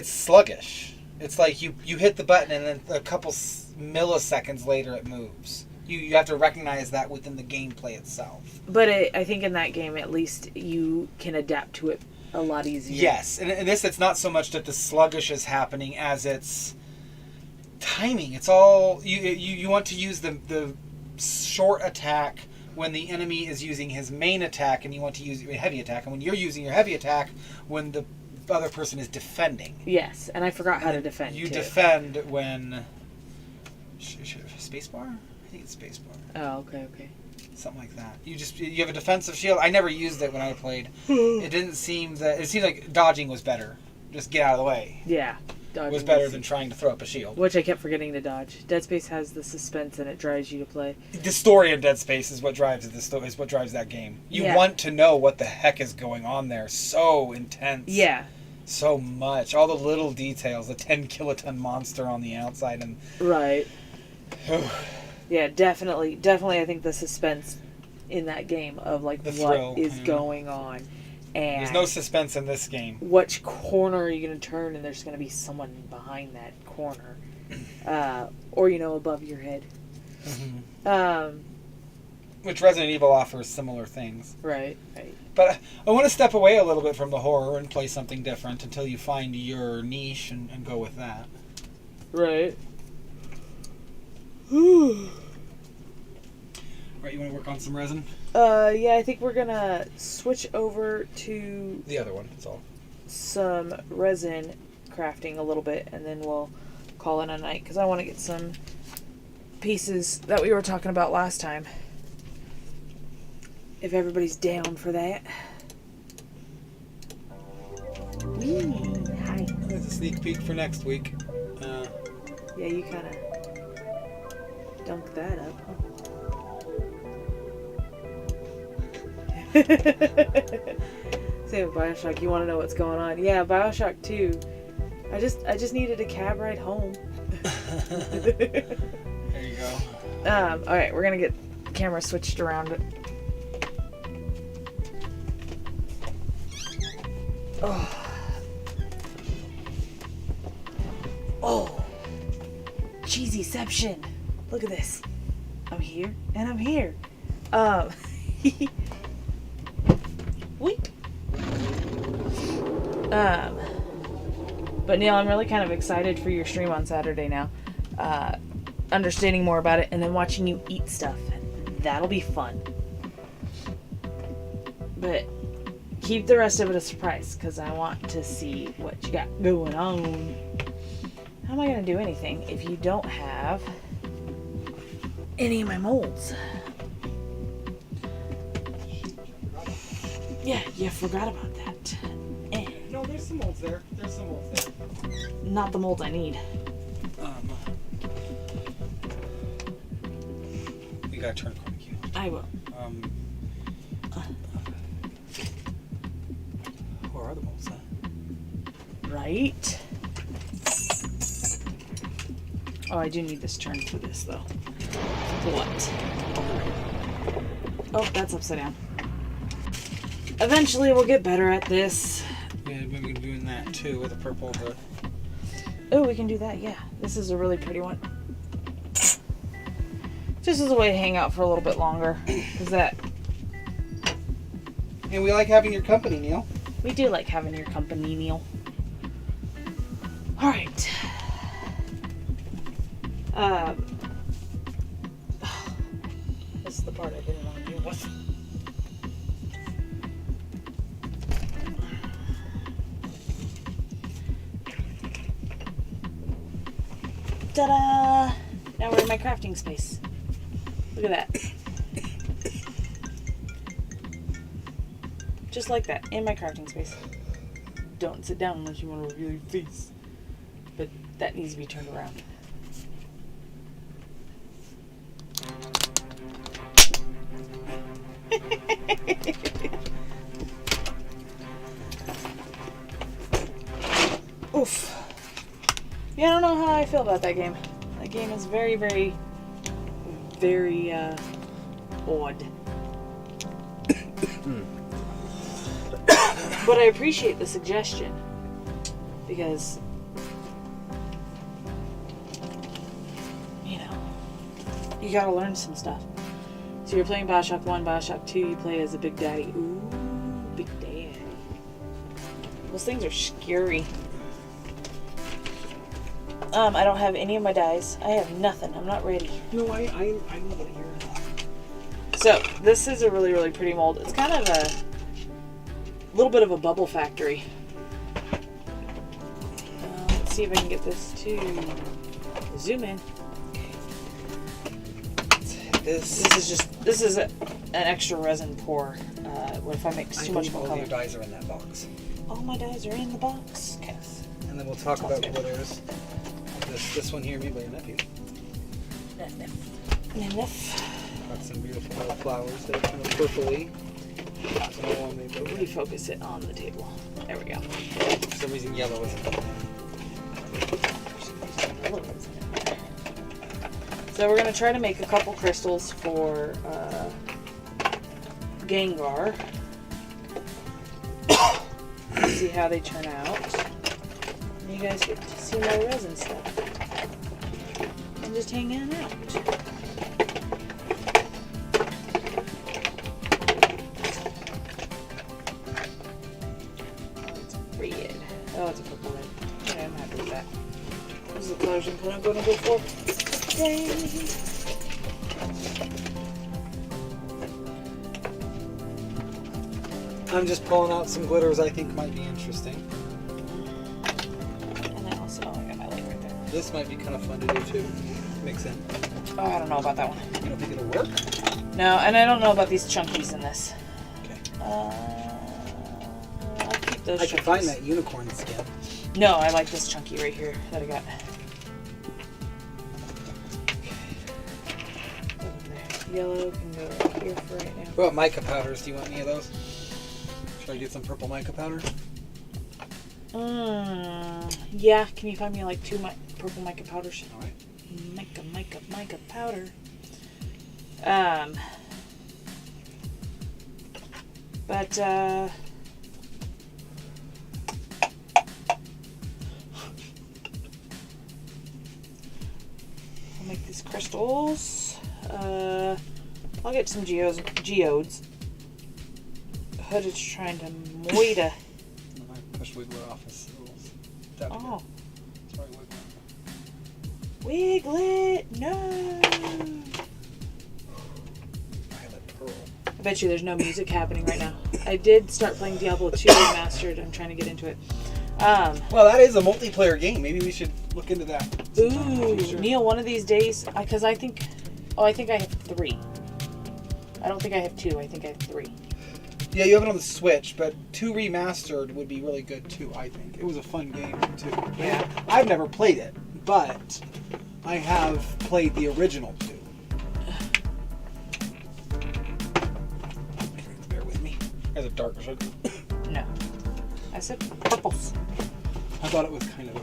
sluggish. It's like you hit the button and then a couple milliseconds later it moves. You have to recognize that within the gameplay itself. but I think in that game at least you can adapt to it a lot easier. Yes, and in this it's not so much that the sluggish is happening as it's timing. It's all you want to use the short attack when the enemy is using his main attack, and you want to use your heavy attack, and when you're using your heavy attack when the other person is defending. Yes, and I forgot how to defend You too. defend when spacebar? I think it's spacebar. Oh, okay. Something like that. You have a defensive shield. I never used it when I played. It seemed like dodging was better. Just get out of the way. Yeah. Was better than trying to throw up a shield. Which I kept forgetting to dodge. Dead Space has the suspense and it drives you to play. The story of Dead Space is what drives that game. You Yeah. want to know what the heck is going on there. So intense. Yeah. So much. All the little details. The 10 kiloton monster on the outside and Right. Yeah, definitely I think the suspense in that game of like The what thrill, is yeah. going on. And there's no suspense in this game. which corner are you going to turn and there's going to be someone behind that corner. Or, above your head. Mm-hmm. Which Resident Evil offers similar things. Right. But I want to step away a little bit from the horror and play something different until you find your niche and go with that. Right. Right, you want to work on some resin? Yeah, I think we're going to switch over to The other one, that's all. some resin crafting a little bit, and then we'll call it a night, because I want to get some pieces that we were talking about last time. If everybody's down for that. Hi. There's a sneak peek for next week. Yeah, you kind of dunked that up, huh? Same with Bioshock. You want to know what's going on? Yeah, Bioshock 2. I just needed a cab ride home. There you go. Alright, we're gonna get the camera switched around. Oh. Oh. Cheesyception. Look at this. I'm here and I'm here. Weep. But Neil, I'm really kind of excited for your stream on Saturday now. Understanding more about it and then watching you eat stuff. That'll be fun. But keep the rest of it a surprise because I want to see what you got going on. How am I going to do anything if you don't have any of my molds? Yeah, you forgot about that. No, there's some molds there. There's some molds there. Not the molds I need. We gotta turn corner cue. I will. Where are the molds at? Right. Oh, I do need this turn for this though. What? Oh, that's upside down. Eventually we'll get better at this. Yeah, we've been doing that too with the purple. Oh, we can do that, yeah. This is a really pretty one. Just as a way to hang out for a little bit longer. Is that... And we like having your company, Neil. We do like having your company, Neil. Alright. This is the part I didn't want to deal with. Ta-da! Now we're in my crafting space. Look at that. Just like that, in my crafting space. Don't sit down unless you want to reveal your face. But that needs to be turned around. Oof. Yeah, I don't know how I feel about that game. That game is very, very, very, odd. But I appreciate the suggestion. Because, you know, you gotta learn some stuff. So you're playing Bioshock 1, Bioshock 2, you play as a Big Daddy. Ooh, Big Daddy. Those things are scary. I don't have any of my dyes. I have nothing. I'm not ready. No, I know that you're... So, this is a really, really pretty mold. It's kind of a little bit of a bubble factory. Let's see if I can get this to zoom in. This is an extra resin pour. What if I mix too much more all color? your dyes are in that box. All my dyes are in the box. Okay. And then we'll talk about glitters. This one here, made by your nephew. Enough. Got some beautiful little flowers that are kind of purpley. Refocus it on the table. There we go. For some reason, yellow isn't there. So we're going to try to make a couple crystals for Gengar. See how they turn out. And you guys get to see my resin stuff. And just hanging out. Oh, it's red. Oh, it's a purple red. Yeah, I'm happy with that. Those are the colors I'm going to go for. Yay. I'm just pulling out some glitters I think might be interesting. And I also got my light right there. This might be kind of fun to do too. Mix in. Oh, I don't know about that one. You don't think it'll work? No, and I don't know about these chunkies in this. Okay. I'll keep those I chunkies. can find that unicorn skin. No, I like this chunky right here that I got. Yellow can go right here for right now. What about mica powders? Do you want any of those? Should I get some purple mica powder? Yeah. Can you find me like 2 purple mica powders? All right. Mica powder. But I'll make these crystals. I'll get some geodes. Hood is trying to moita. I push Wiggler off his rules. That'd be Oh. good. Sorry, Wiggler. Wiglet! No! Violet Pearl. I bet you there's no music happening right now. I did start playing Diablo 2 Remastered. I'm trying to get into it. Well, that is a multiplayer game. Maybe we should look into that. sometime in the Ooh, future. Neil, one of these days, because I think I have 3. I don't think I have 2. I think I have 3. Yeah, you have it on the Switch, but 2 remastered would be really good too, I think. It was a fun game too. Yeah. I've never played it, but I have played the original 2. Bear with me. There's a dark sugar. No. I said purples. I thought it was kind of a...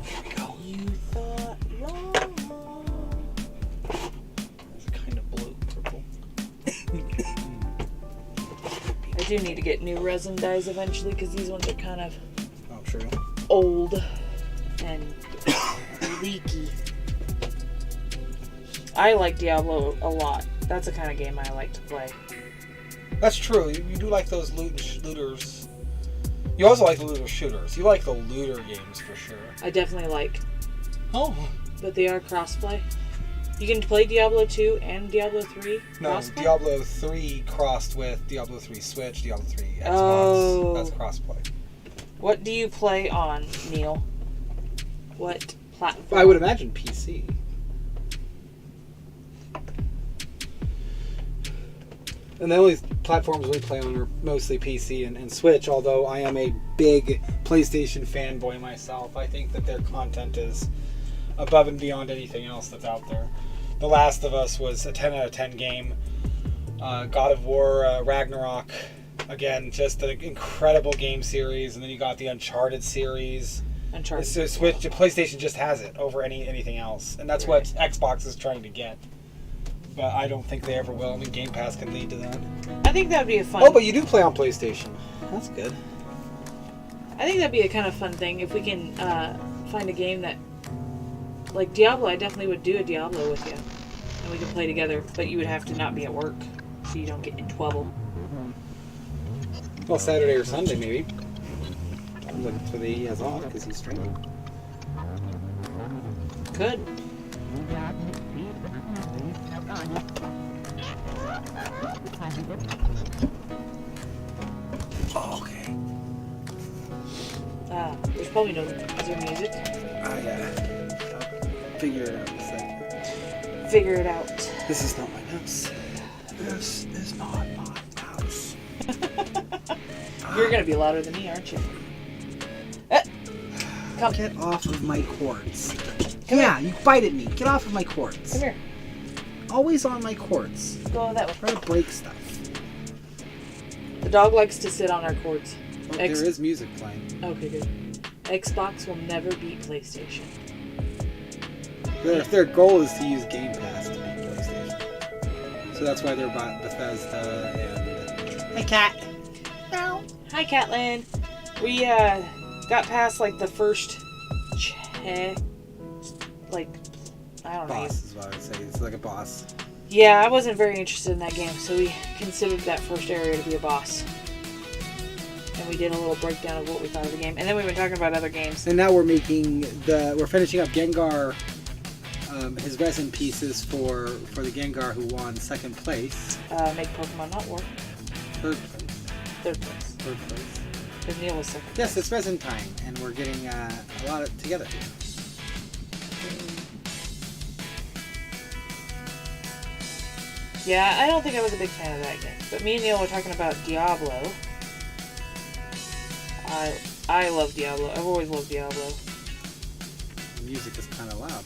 There we go. You thought wrong. There's a kind of blue purple. I do need to get new resin dyes eventually because these ones are kind of Oh, true. old and leaky. I like Diablo a lot. That's the kind of game I like to play. That's true. You do like those looters. You also like the looter shooters. You like the looter games for sure. I definitely like, Oh. but they are crossplay. You can play Diablo 2 and Diablo 3 No, crossplay? Diablo 3 crossed with Diablo 3 Switch, Diablo 3 Xbox. Oh. That's crossplay. What do you play on, Neil? What platform? I would imagine PC. And the only platforms we play on are mostly PC and Switch, although I am a big PlayStation fanboy myself. I think that their content is above and beyond anything else that's out there. The Last of Us was a 10 out of 10 game. God of War, Ragnarok, again, just an incredible game series. And then you got the Uncharted series. Uncharted. So Switch, PlayStation just has it over anything else, and that's what Xbox is trying to get. But I don't think they ever will. I mean, Game Pass can lead to that. I think that'd be a fun. Oh, but you do play on PlayStation. That's good. I think that'd be a kind of fun thing if we can find a game that, like Diablo. I definitely would do a Diablo with you, and we could play together. But you would have to not be at work, so you don't get in trouble. Well, Saturday or Sunday maybe. I'm looking for the he has off because he's streaming. Could. Oh, okay. There's probably no. Is there music? I'll figure it out in a second. Figure it out. This is not my mouse. This is not my mouse. You're gonna be louder than me, aren't you? Come. Get off of my quartz. Come yeah, you bite at me. Get off of my quartz. Come here. Always on my quartz. Go that way. Try to break stuff. The dog likes to sit on our cords. Oh, there is music playing. Okay, good. Xbox will never beat PlayStation. Their goal is to use Game Pass to beat PlayStation. So that's why they're bought Bethesda and... Hey, cat. No. Hi, Catlin. We got past like the first check. Like, I don't know. Boss is what I would say. It's like a boss. Yeah, I wasn't very interested in that game, so we considered that first area to be a boss. And we did a little breakdown of what we thought of the game. And then we've been talking about other games. And now we're we're finishing up Gengar, his resin pieces for the Gengar who won second place. Make Pokemon not war. Third place. Third place. Third place. Because Neil was second. Yes, it's resin time, and we're getting a lot together here. Yeah, I don't think I was a big fan of that game. But me and Neil were talking about Diablo. I love Diablo. I've always loved Diablo. The music is kind of loud.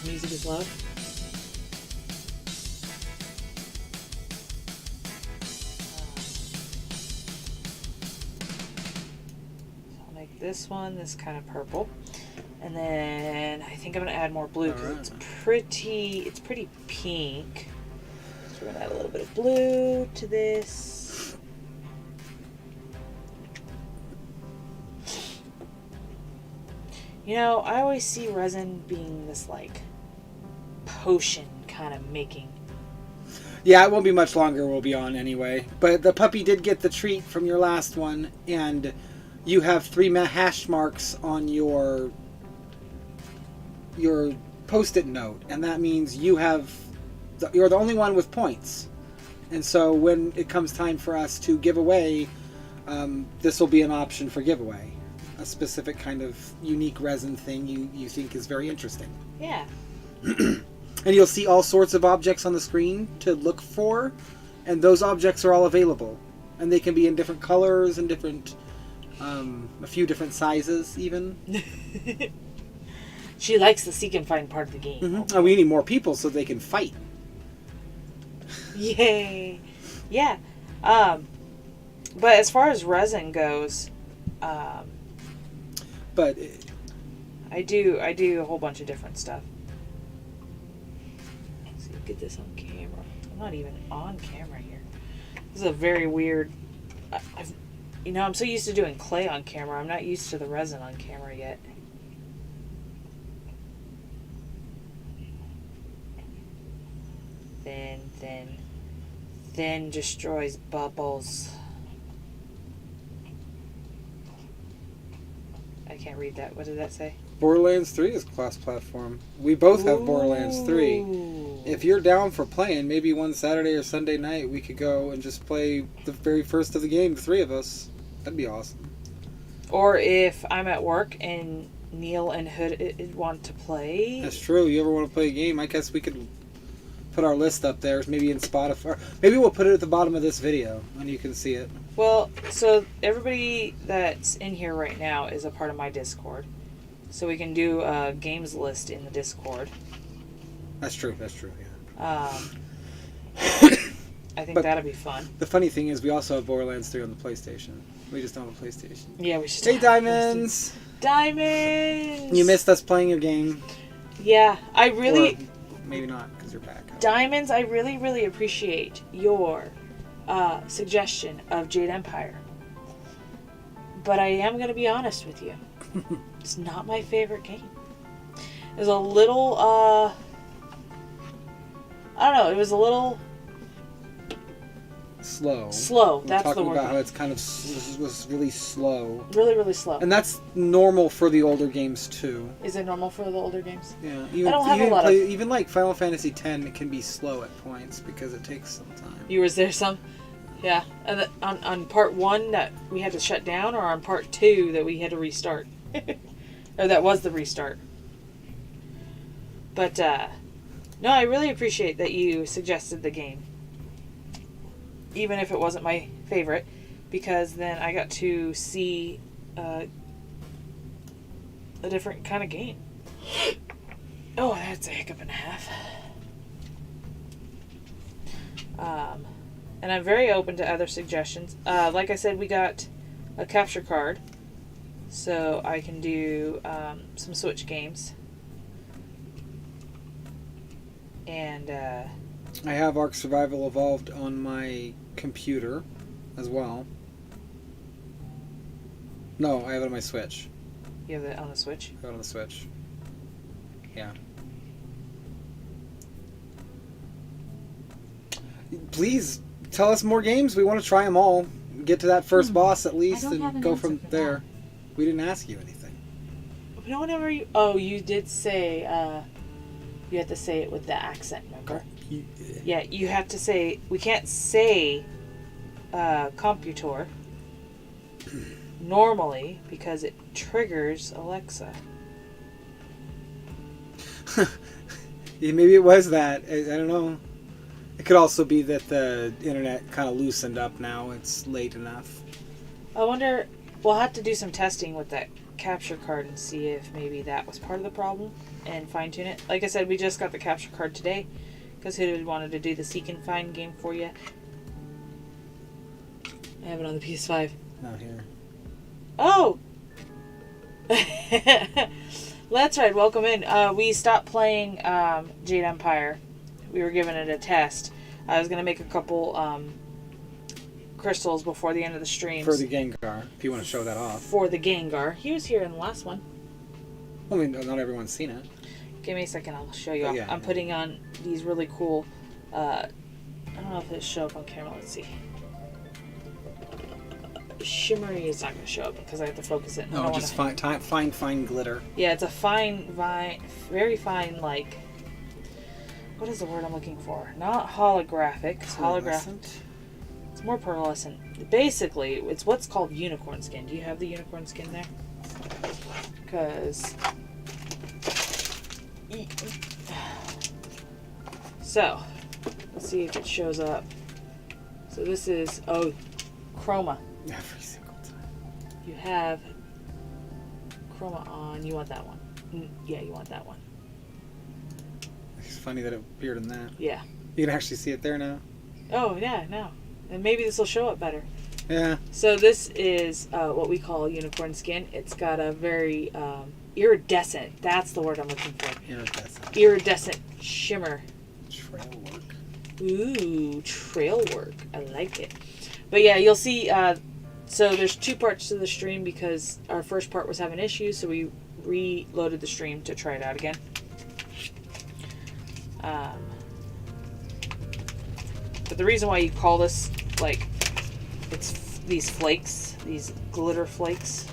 Music is love. this one, this kind of purple. And then I think I'm going to add more blue because Alright. it's pretty pink. So we're going to add a little bit of blue to this. You know, I always see resin being this like potion kind of making. Yeah, it won't be much longer. We'll be on anyway. But the puppy did get the treat from your last one, and you have 3 hash marks on your post-it note, and that means you're the only one with points. And so when it comes time for us to give away, this will be an option for giveaway. A specific kind of unique resin thing you think is very interesting. Yeah. And you'll see all sorts of objects on the screen to look for, and those objects are all available. And they can be in different colors and different, a few different sizes even. She likes the seek and find part of the game. Mm-hmm. And we need more people so they can fight. Yay. Yeah. But as far as resin goes, But I do a whole bunch of different stuff. Let's see, get this on camera. I'm not even on camera here. This is a very weird. I'm so used to doing clay on camera. I'm not used to the resin on camera yet. Then destroys bubbles. I can't read that. What did that say? Borderlands 3 is cross-platform. We both have Borderlands 3. Ooh. If you're down for playing, maybe one Saturday or Sunday night we could go and just play the very first of the game, the 3 of us. That'd be awesome. Or if I'm at work and Neil and Hood want to play. That's true. You ever want to play a game? I guess we could put our list up there, maybe in Spotify. Maybe we'll put it at the bottom of this video and you can see it. Well, so everybody that's in here right now is a part of my Discord. So we can do a games list in the Discord. That's true, yeah. I think But that'll be fun. the funny thing is we also have Borderlands 3 on the PlayStation. We just don't have a PlayStation. Yeah, we should. Hey, Diamonds! Diamonds! You missed us playing your game. Yeah, I really... Or maybe not, because you're back. Diamonds, I really, really appreciate your suggestion of Jade Empire. But I am going to be honest with you. It's not my favorite game. It was a little, I don't know, it was a little... Slow. Slow, We're that's the talking word. about how it's kind of was really slow. Really, really slow. And that's normal for the older games, too. Is it normal for the older games? Yeah, I don't have a lot of... Even like Final Fantasy X, it can be slow at points because it takes some time. You was there some? Yeah. And on part 1 that we had to shut down, or on part 2 that we had to restart? Or that was the restart. But, no, I really appreciate that you suggested the game. Even if it wasn't my favorite, because then I got to see a different kind of game. Oh, that's a hiccup and a half. And I'm very open to other suggestions. Like I said, we got a capture card, so I can do some Switch games. And I have Ark Survival Evolved on my computer as well. No, I have it on my Switch. you have it on the Switch? I have it on the Switch. Yeah. Please tell us more games. We want to try them all. Get to that first boss at least don't have and an go answer from for there. We didn't ask you anything. No one ever... Oh, you did say... you had to say it with the accent, remember? Yeah, you have to say... We can't say computer normally because it triggers Alexa. Yeah, maybe it was that. I don't know. It could also be that the internet kind of loosened up now. It's late enough. I wonder... We'll have to do some testing with that capture card and see if maybe that was part of the problem and fine-tune it. Like I said, we just got the capture card today because Hood wanted to do the seek and find game for you. I have it on the PS5. Not here. Oh! That's right. Welcome in. We stopped playing Jade Empire. We were giving it a test. I was gonna make a couple crystals before the end of the stream For the Gengar, if you want to show that off. for the Gengar. He was here in the last one. I mean, not everyone's seen it. Give me a second. I'll show you. Oh, off. yeah, I'm yeah. putting on these really cool. I don't know if it'll show up on camera. Let's see. Shimmery is not going to show up because I have to focus it. I No, don't just wanna... fine glitter. Yeah, it's a fine, very fine, like. What is the word I'm looking for? Not holographic. It's holographic. It's more pearlescent. Basically, it's what's called unicorn skin. Do you have the unicorn skin there? Because. So, let's see if it shows up. So this is, chroma. Every single time. You have chroma on. You want that one. Yeah, you want that one. It's funny that it appeared in that. Yeah. You can actually see it there now. Oh, yeah, no. And maybe this will show up better. Yeah. So this is what we call unicorn skin. It's got a very iridescent, that's the word I'm looking for. Iridescent. Iridescent shimmer. Trail work. Ooh, trail work. I like it. But yeah, you'll see, so there's two parts to the stream because our first part was having issues, so we reloaded the stream to try it out again. But the reason why you call this, like, it's these flakes, these glitter flakes,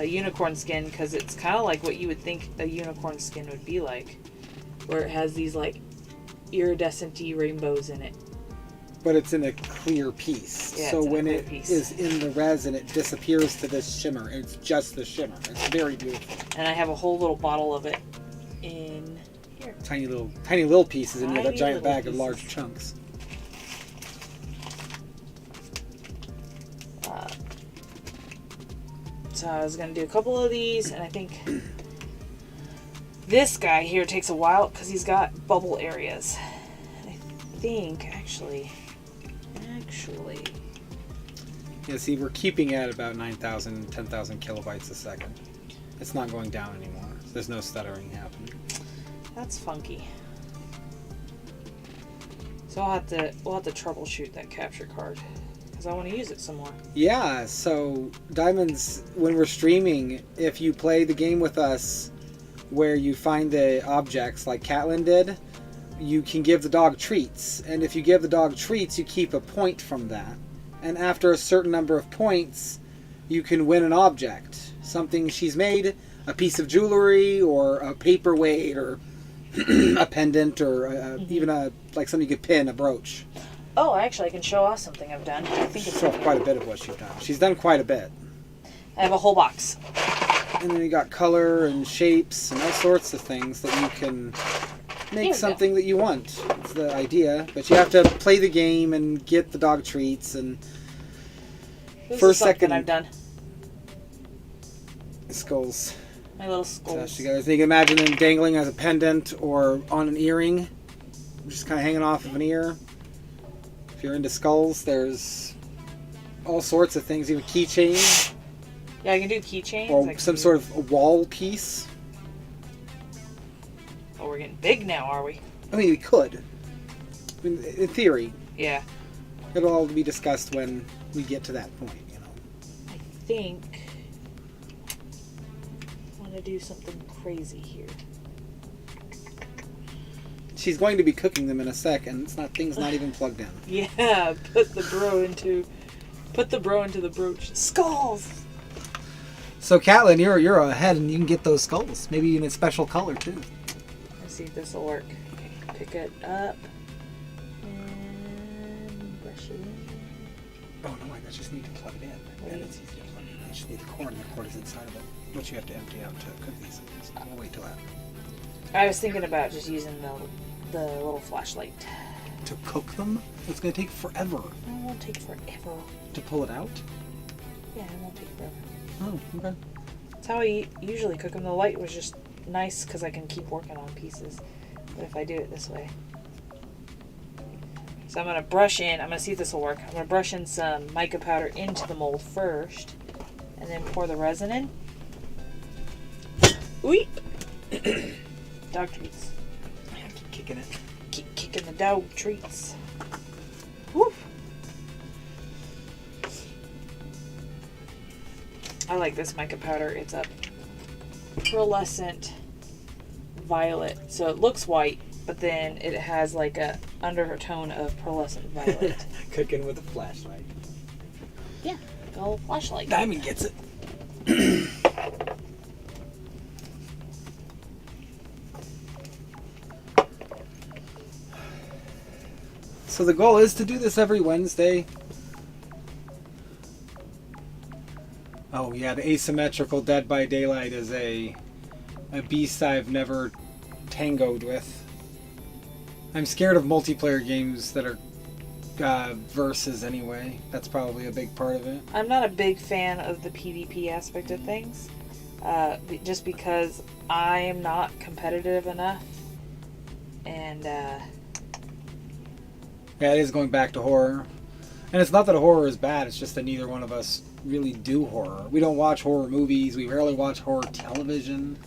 unicorn skin, because it's kind of like what you would think a unicorn skin would be like, where it has these, like, iridescent-y rainbows in it. But it's in a clear piece. Yeah, so it's in a when clear it piece. is in the resin, it disappears to this shimmer. It's just the shimmer. It's very beautiful. And I have a whole little bottle of it in here. Tiny little pieces in Tiny a giant little bag of pieces. large chunks. So I was going to do a couple of these, and I think this guy here takes a while because he's got bubble areas. And I think, actually, Yeah, see, we're keeping it at about 9,000, 10,000 kilobytes a second. It's not going down anymore. There's no stuttering happening. that's funky. So we'll have to troubleshoot that capture card because I want to use it some more. Yeah, so Diamonds, when we're streaming, if you play the game with us where you find the objects like Catelyn did, you can give the dog treats. And if you give the dog treats, you keep a point from that. And after a certain number of points, you can win an object. Something she's made, a piece of jewelry, or a paperweight, or a pendant, or even like something you could pin, a brooch. Oh, actually, I can show off something I've done. I think it's Show off quite a bit of what she's done. She's done quite a bit. I have a whole box. And then you got color and shapes and all sorts of things that you can Here we make go. something that you want. It's the idea. But you have to play the game and get the dog treats. And This For a is something second- I've done. skulls My little attached skulls. together. So you can imagine them dangling as a pendant or on an earring. Just kind of hanging off of an ear. If you're into skulls, there's all sorts of things. Even keychain Yeah, I can do keychains. I or can some do- sort of a wall piece. Oh, we're getting big now, are we? I mean, we could. In theory. Yeah. It'll all be discussed when we get to that point, you know. I think I want to do something crazy here. She's going to be cooking them in a sec, and thing's not even plugged in. Yeah, put the bro into the brooch. Skulls. So, Catelyn, you're ahead, and you can get those skulls. Maybe in a special color too. Let's see if this will work. Pick it up and brush it in. Oh no, I just need to plug it in. What And do it's easy to plug in. I just need the cord, and the cord is inside of it, which you have to empty out to cook these things. We'll wait till that. I was thinking about just using the little flashlight. To cook them, it's going to take forever It won't take forever. to pull it out. Yeah, it won't take forever. Oh, okay. That's how I usually cook them. The light was just nice because I can keep working on pieces. But if I do it this way. So I'm going to brush in. I'm going to see if this will work. I'm going to brush in some mica powder into the mold first. And then pour the resin in. Wee! Dog treats. I keep kicking it. Keep kicking the dog treats. Woo! I like this mica powder. It's a pearlescent violet. So it looks white, but then it has like a undertone of pearlescent violet. Cooking with a flashlight. Yeah, got a little flashlight. Diamond gets it. So the goal is to do this every Wednesday. Oh yeah, the asymmetrical Dead by Daylight is a beast I've never tangoed with. I'm scared of multiplayer games that are versus anyway. That's probably a big part of it. I'm not a big fan of the PvP aspect of things, just because I am not competitive enough. And Yeah, it is going back to horror. And it's not that horror is bad, it's just that neither one of us really do horror. We don't watch horror movies, we rarely watch horror television.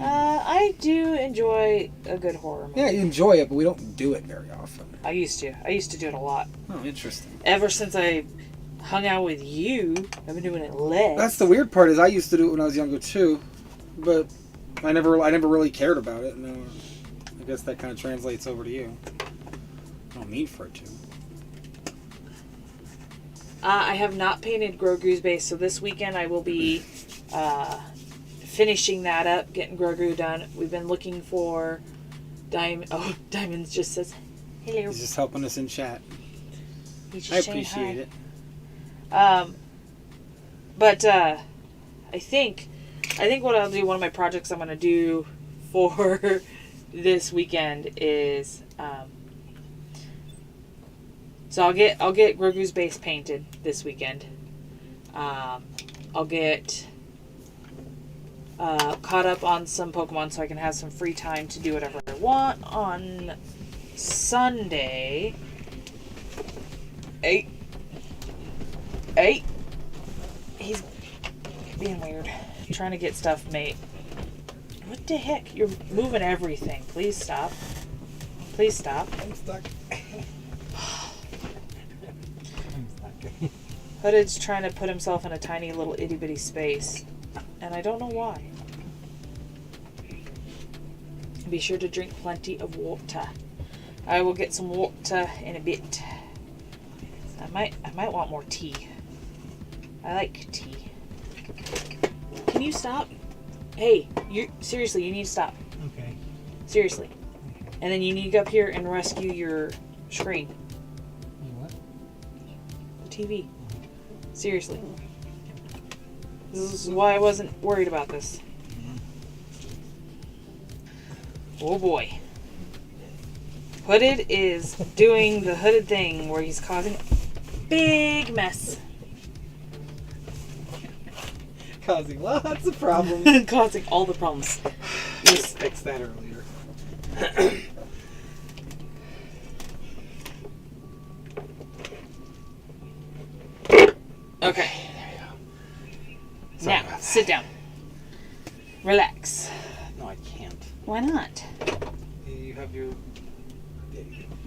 I do enjoy a good horror movie. Yeah, you enjoy it, but we don't do it very often. I used to do it a lot. Oh, interesting. Ever since I hung out with you, I've been doing it less. That's the weird part, is I used to do it when I was younger too, but I never really cared about it. No, I guess that kind of translates over to you. I don't mean for it to. I have not painted Grogu's base, so this weekend I will be finishing that up, getting Grogu done. We've been looking for Diamond. Oh, Diamonds just says hello. He's just helping us in chat. He's just I saying appreciate hi. it. But I think what I'll do, one of my projects I'm going to do for this weekend is so I'll get Grogu's base painted this weekend. I'll get caught up on some Pokemon so I can have some free time to do whatever I want on Sunday. Hey, he's being weird. Trying to get stuff made. What the heck? You're moving everything. Please stop. Please stop. I'm stuck. Hooded's trying to put himself in a tiny little itty bitty space, and I don't know why. Be sure to drink plenty of water. I will get some water in a bit. I might want more tea. I like tea. Can you stop? Hey, seriously, you need to stop. Okay. Seriously. And then you need to go up here and rescue your screen. What? The TV. Seriously. This is why I wasn't worried about this. Oh boy. Hooded is doing the hooded thing where he's causing a big mess. Causing lots of problems. Causing all the problems. Just fixed that earlier. Okay. Sorry Now, about that. sit down. Relax. No, I can't. Why not? You have your...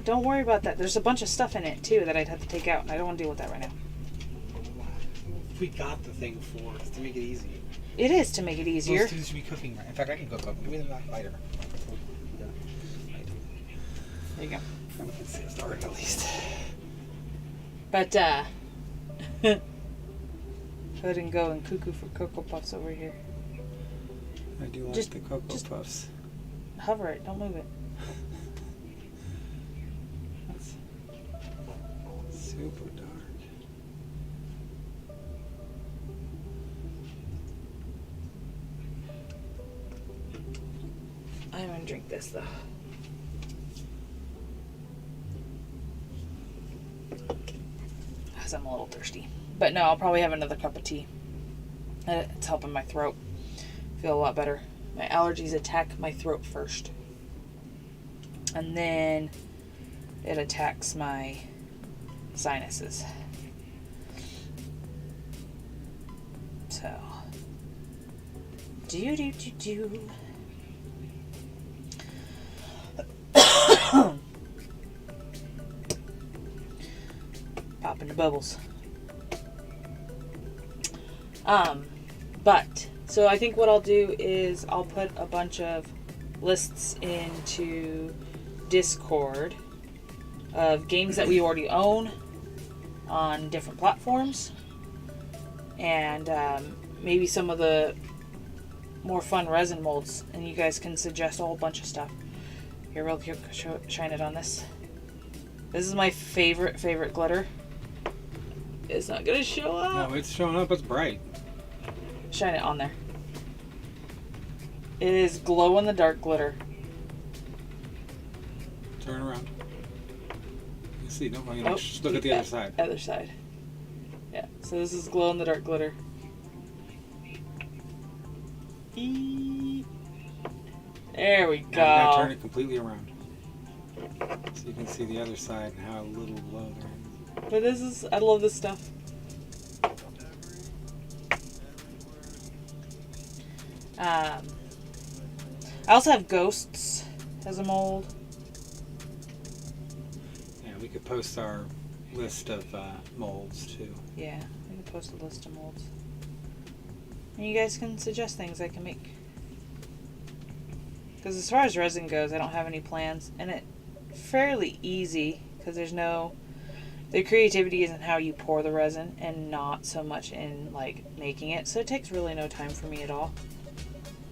Don't worry about that. There's a bunch of stuff in it, too, that I'd have to take out, and I don't want to deal with that right now. We got the thing for us to make it easy. It is to make it easier. Those two should be cooking right. In fact, I can cook them. Give me the back lighter. There you go. We can see it started at least. But, Hood and go and cuckoo for Cocoa Puffs over here. I do like Just- the Cocoa just- Puffs. Hover it, don't move it. That's super dark. I'm gonna drink this, though. Because I'm a little thirsty. But no, I'll probably have another cup of tea. It's helping my throat feel a lot better. My allergies attack my throat first. And then it attacks my sinuses. So, Do do do do. Popping the bubbles. But so I think what I'll do is I'll put a bunch of lists into Discord of games that we already own on different platforms, and maybe some of the more fun resin molds, and you guys can suggest a whole bunch of stuff. Here, real quick, shine it on this. This is my favorite glitter. It's not gonna show up. No, it's showing up. It's bright. Shine it on there. It is glow-in-the-dark glitter. Turn around. You see, don't just look at the other side. Other side. Yeah. So this is glow-in-the-dark glitter. There we go. Now you gotta turn it completely around, so you can see the other side and how little glow there is. But this is, I love this stuff. I also have ghosts as a mold. Yeah, we could post our list of molds too. Yeah, I can post a list of molds. And you guys can suggest things I can make. Because as far as resin goes, I don't have any plans. And it's fairly easy, because there's no... The creativity is in how you pour the resin, and not so much in, like, making it. So it takes really no time for me at all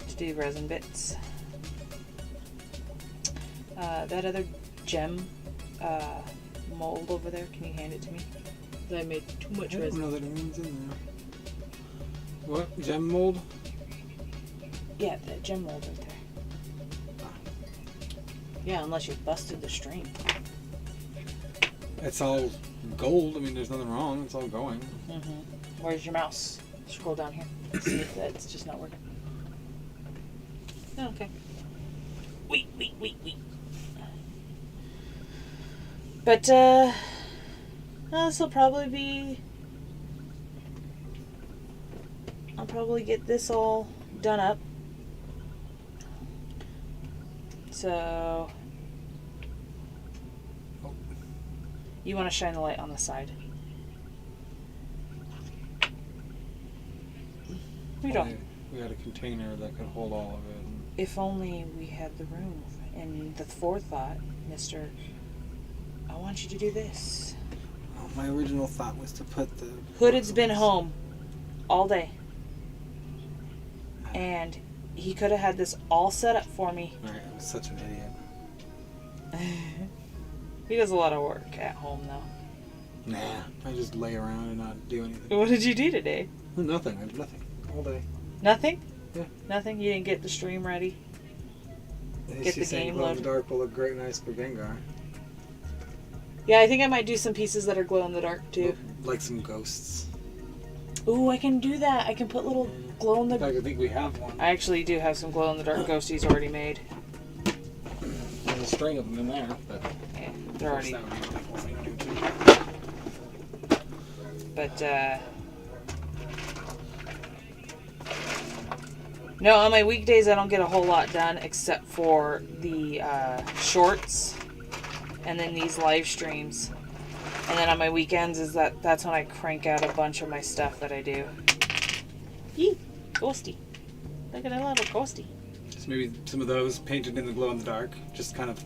to do resin bits. That other gem mold over there, can you hand it to me? Because I made too much I don't resin. know that anyone's in there. What? Gem mold? Yeah, that gem mold right there. Yeah, unless you busted the stream. It's all gold. I mean, there's nothing wrong. It's all going. Mm-hmm. Where's your mouse? Scroll down here. See if that's just not working. Oh, okay. Wait. But, this will probably be... I'll probably get this all done up. So... You want to shine the light on the side. We don't. We had a container that could hold all of it. If only we had the room and the forethought, Mr. I want you to do this. Well, my original thought was to put the... Hooded's been home all day. And he could have had this all set up for me. Right, I was such an idiot. He does a lot of work at home, though. Nah, I just lay around and not do anything. What did you do today? Nothing. I did nothing all day. Nothing? Yeah. Nothing? You didn't get the stream ready? Get the game glow in loaded? the dark will look great and nice for Gengar. Yeah, I think I might do some pieces that are glow in the dark, too. Like some ghosts. Ooh, I can do that. I can put little glow in In fact, the... I think we have one. I actually do have some glow in the dark ghosties already made. There's a string of them in there, but... Yeah, they're already... That would be a difficult thing to do too. But, no, on my weekdays I don't get a whole lot done except for the shorts and then these live streams. And then on my weekends that's when I crank out a bunch of my stuff that I do. Yee! Ghosty. Look at that little ghosty. Just maybe some of those painted in the glow in the dark, just kind of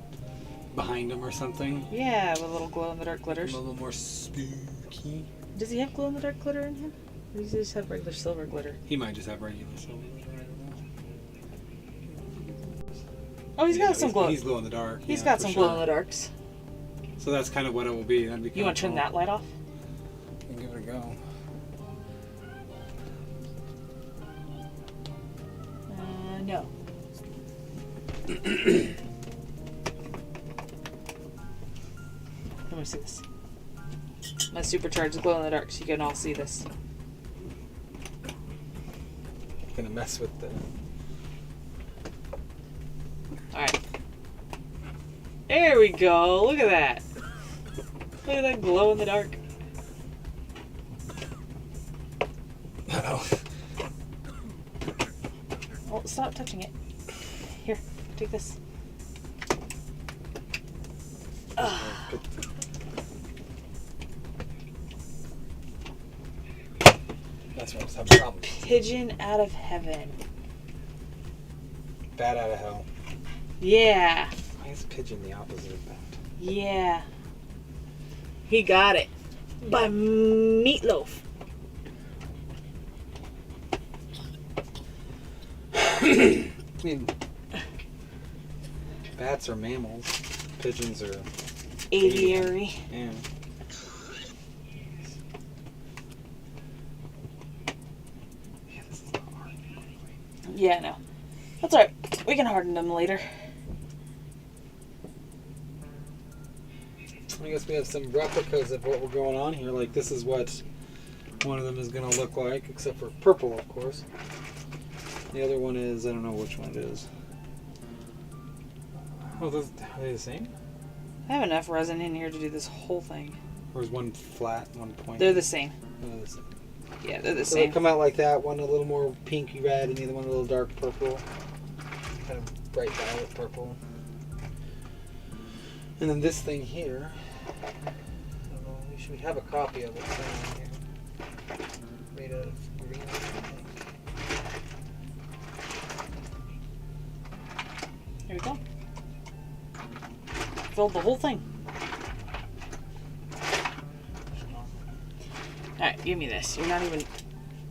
behind them or something. Yeah, with little glow in the dark glitters. A little more spooky. Does he have glow in the dark glitter in him? Or does he just have regular silver glitter? He might just have regular silver glitter, I don't know. Oh, he's got some glow. He's glow in the dark. He's yeah, got for some sure. glow in the darks. So that's kind of what it will be. That'd be You want to turn that light off? And give it a go. No. Let me see this. My supercharged glow in the dark so you can all see this. Gonna mess with the... Alright. There we go. Look at that. Look at that glow in the dark. Uh-oh. stop touching it. Here, take this. That's what I was having problems. Pigeon out of heaven. Bat out of hell. Yeah. Why is pigeon the opposite of bat? Yeah. He got it. By Meatloaf. I mean, bats are mammals. Pigeons are Aviary. Yeah. Yeah, this is not hard. Yeah, no. That's alright. We can harden them later. I guess we have some replicas of what we're going on here. Like, this is what one of them is going to look like, except for purple, of course. The other one is, I don't know which one it is. Oh, those, are they the same? I have enough resin in here to do this whole thing. Or is one flat, one point? They're the same. Oh, they're the same. Yeah, they're the So they same. come out like that. One a little more pinky red, and the other one a little dark purple. Kind of bright violet purple. And then this thing here. I don't know. We should have a copy of it somewhere here. Made out of green. I think. There we go. Filled the whole thing. Alright, give me this. You're not even...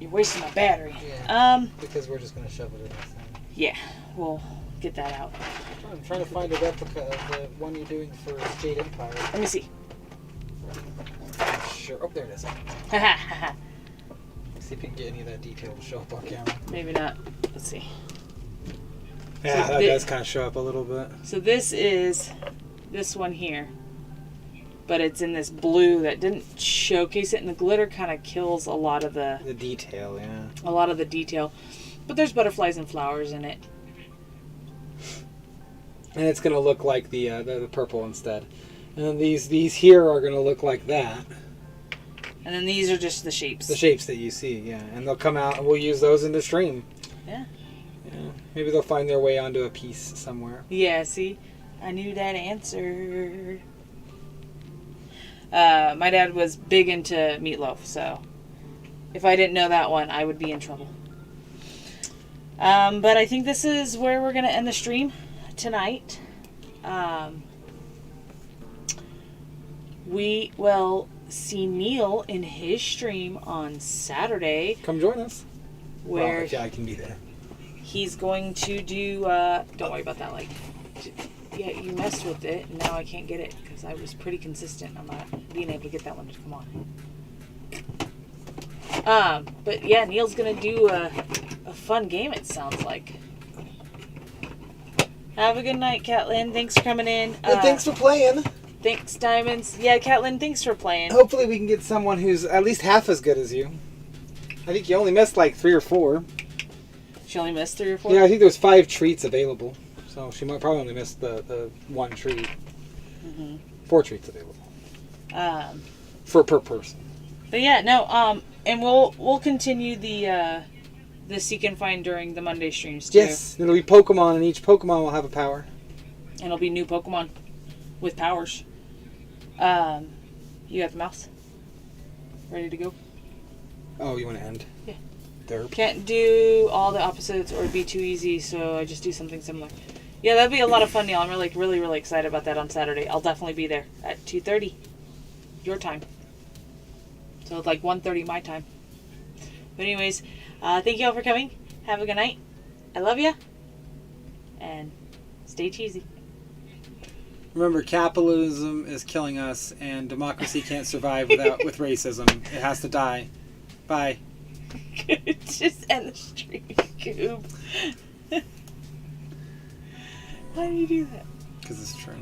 You're wasting my battery. Yeah. Because we're just going to shove it in this thing. Yeah. We'll get that out. I'm trying to find a replica of the one you're doing for Jade Empire. Let me see. Sure. Oh, there it is. Haha. See if you can get any of that detail to show up on camera. Maybe not. Let's see. Yeah, So that thi- does kind of show up a little bit. So this is this one here. But it's in this blue that didn't showcase it, and the glitter kind of kills a lot of the detail, yeah. a lot of the detail. But there's butterflies and flowers in it. And it's going to look like the purple instead. And then these here are going to look like that. And then these are just the shapes. The shapes that you see, yeah. And they'll come out, and we'll use those in the stream. Yeah. Yeah. Maybe they'll find their way onto a piece somewhere. Yeah, see? I knew that answer. My dad was big into meatloaf, so if I didn't know that one, I would be in trouble. But I think this is where we're going to end the stream tonight. We will see Neil in his stream on Saturday, Come join us. where Well, yeah, I can be there. he's going to do, don't worry about that, like, yeah, you messed with it, and now I can't get it, because I was pretty consistent on not being able to get that one to come on. But yeah, Neil's gonna do a fun game, it sounds like. Have a good night, Catlin. Thanks for coming in. And thanks for playing. Thanks, Diamonds. Yeah, Catlin, thanks for playing. Hopefully we can get someone who's at least half as good as you. I think you only missed like 3 or 4. She only missed 3 or 4? Yeah, I think there's 5 treats available. So she might probably only miss the 1 treat. Mm-hmm. 4 treats available. Per person. But yeah, no, and we'll continue the seek and find during the Monday streams too. Yes, it'll be Pokemon, and each Pokemon will have a power. And it'll be new Pokemon with powers. You got the mouse? Ready to go? Oh, you want to end? Yeah. Derp. Can't do all the opposites or it'd be too easy, so I just do something similar. Yeah, that'd be a lot of fun, Neil. I'm really excited about that on Saturday. I'll definitely be there at 2:30 your time. So like 1:30 my time. But anyways, thank you all for coming. Have a good night. I love you. And stay cheesy. Remember, capitalism is killing us, and democracy can't survive with racism. It has to die. Bye. Just end the stream, Goob. Why do you do that? Because it's true.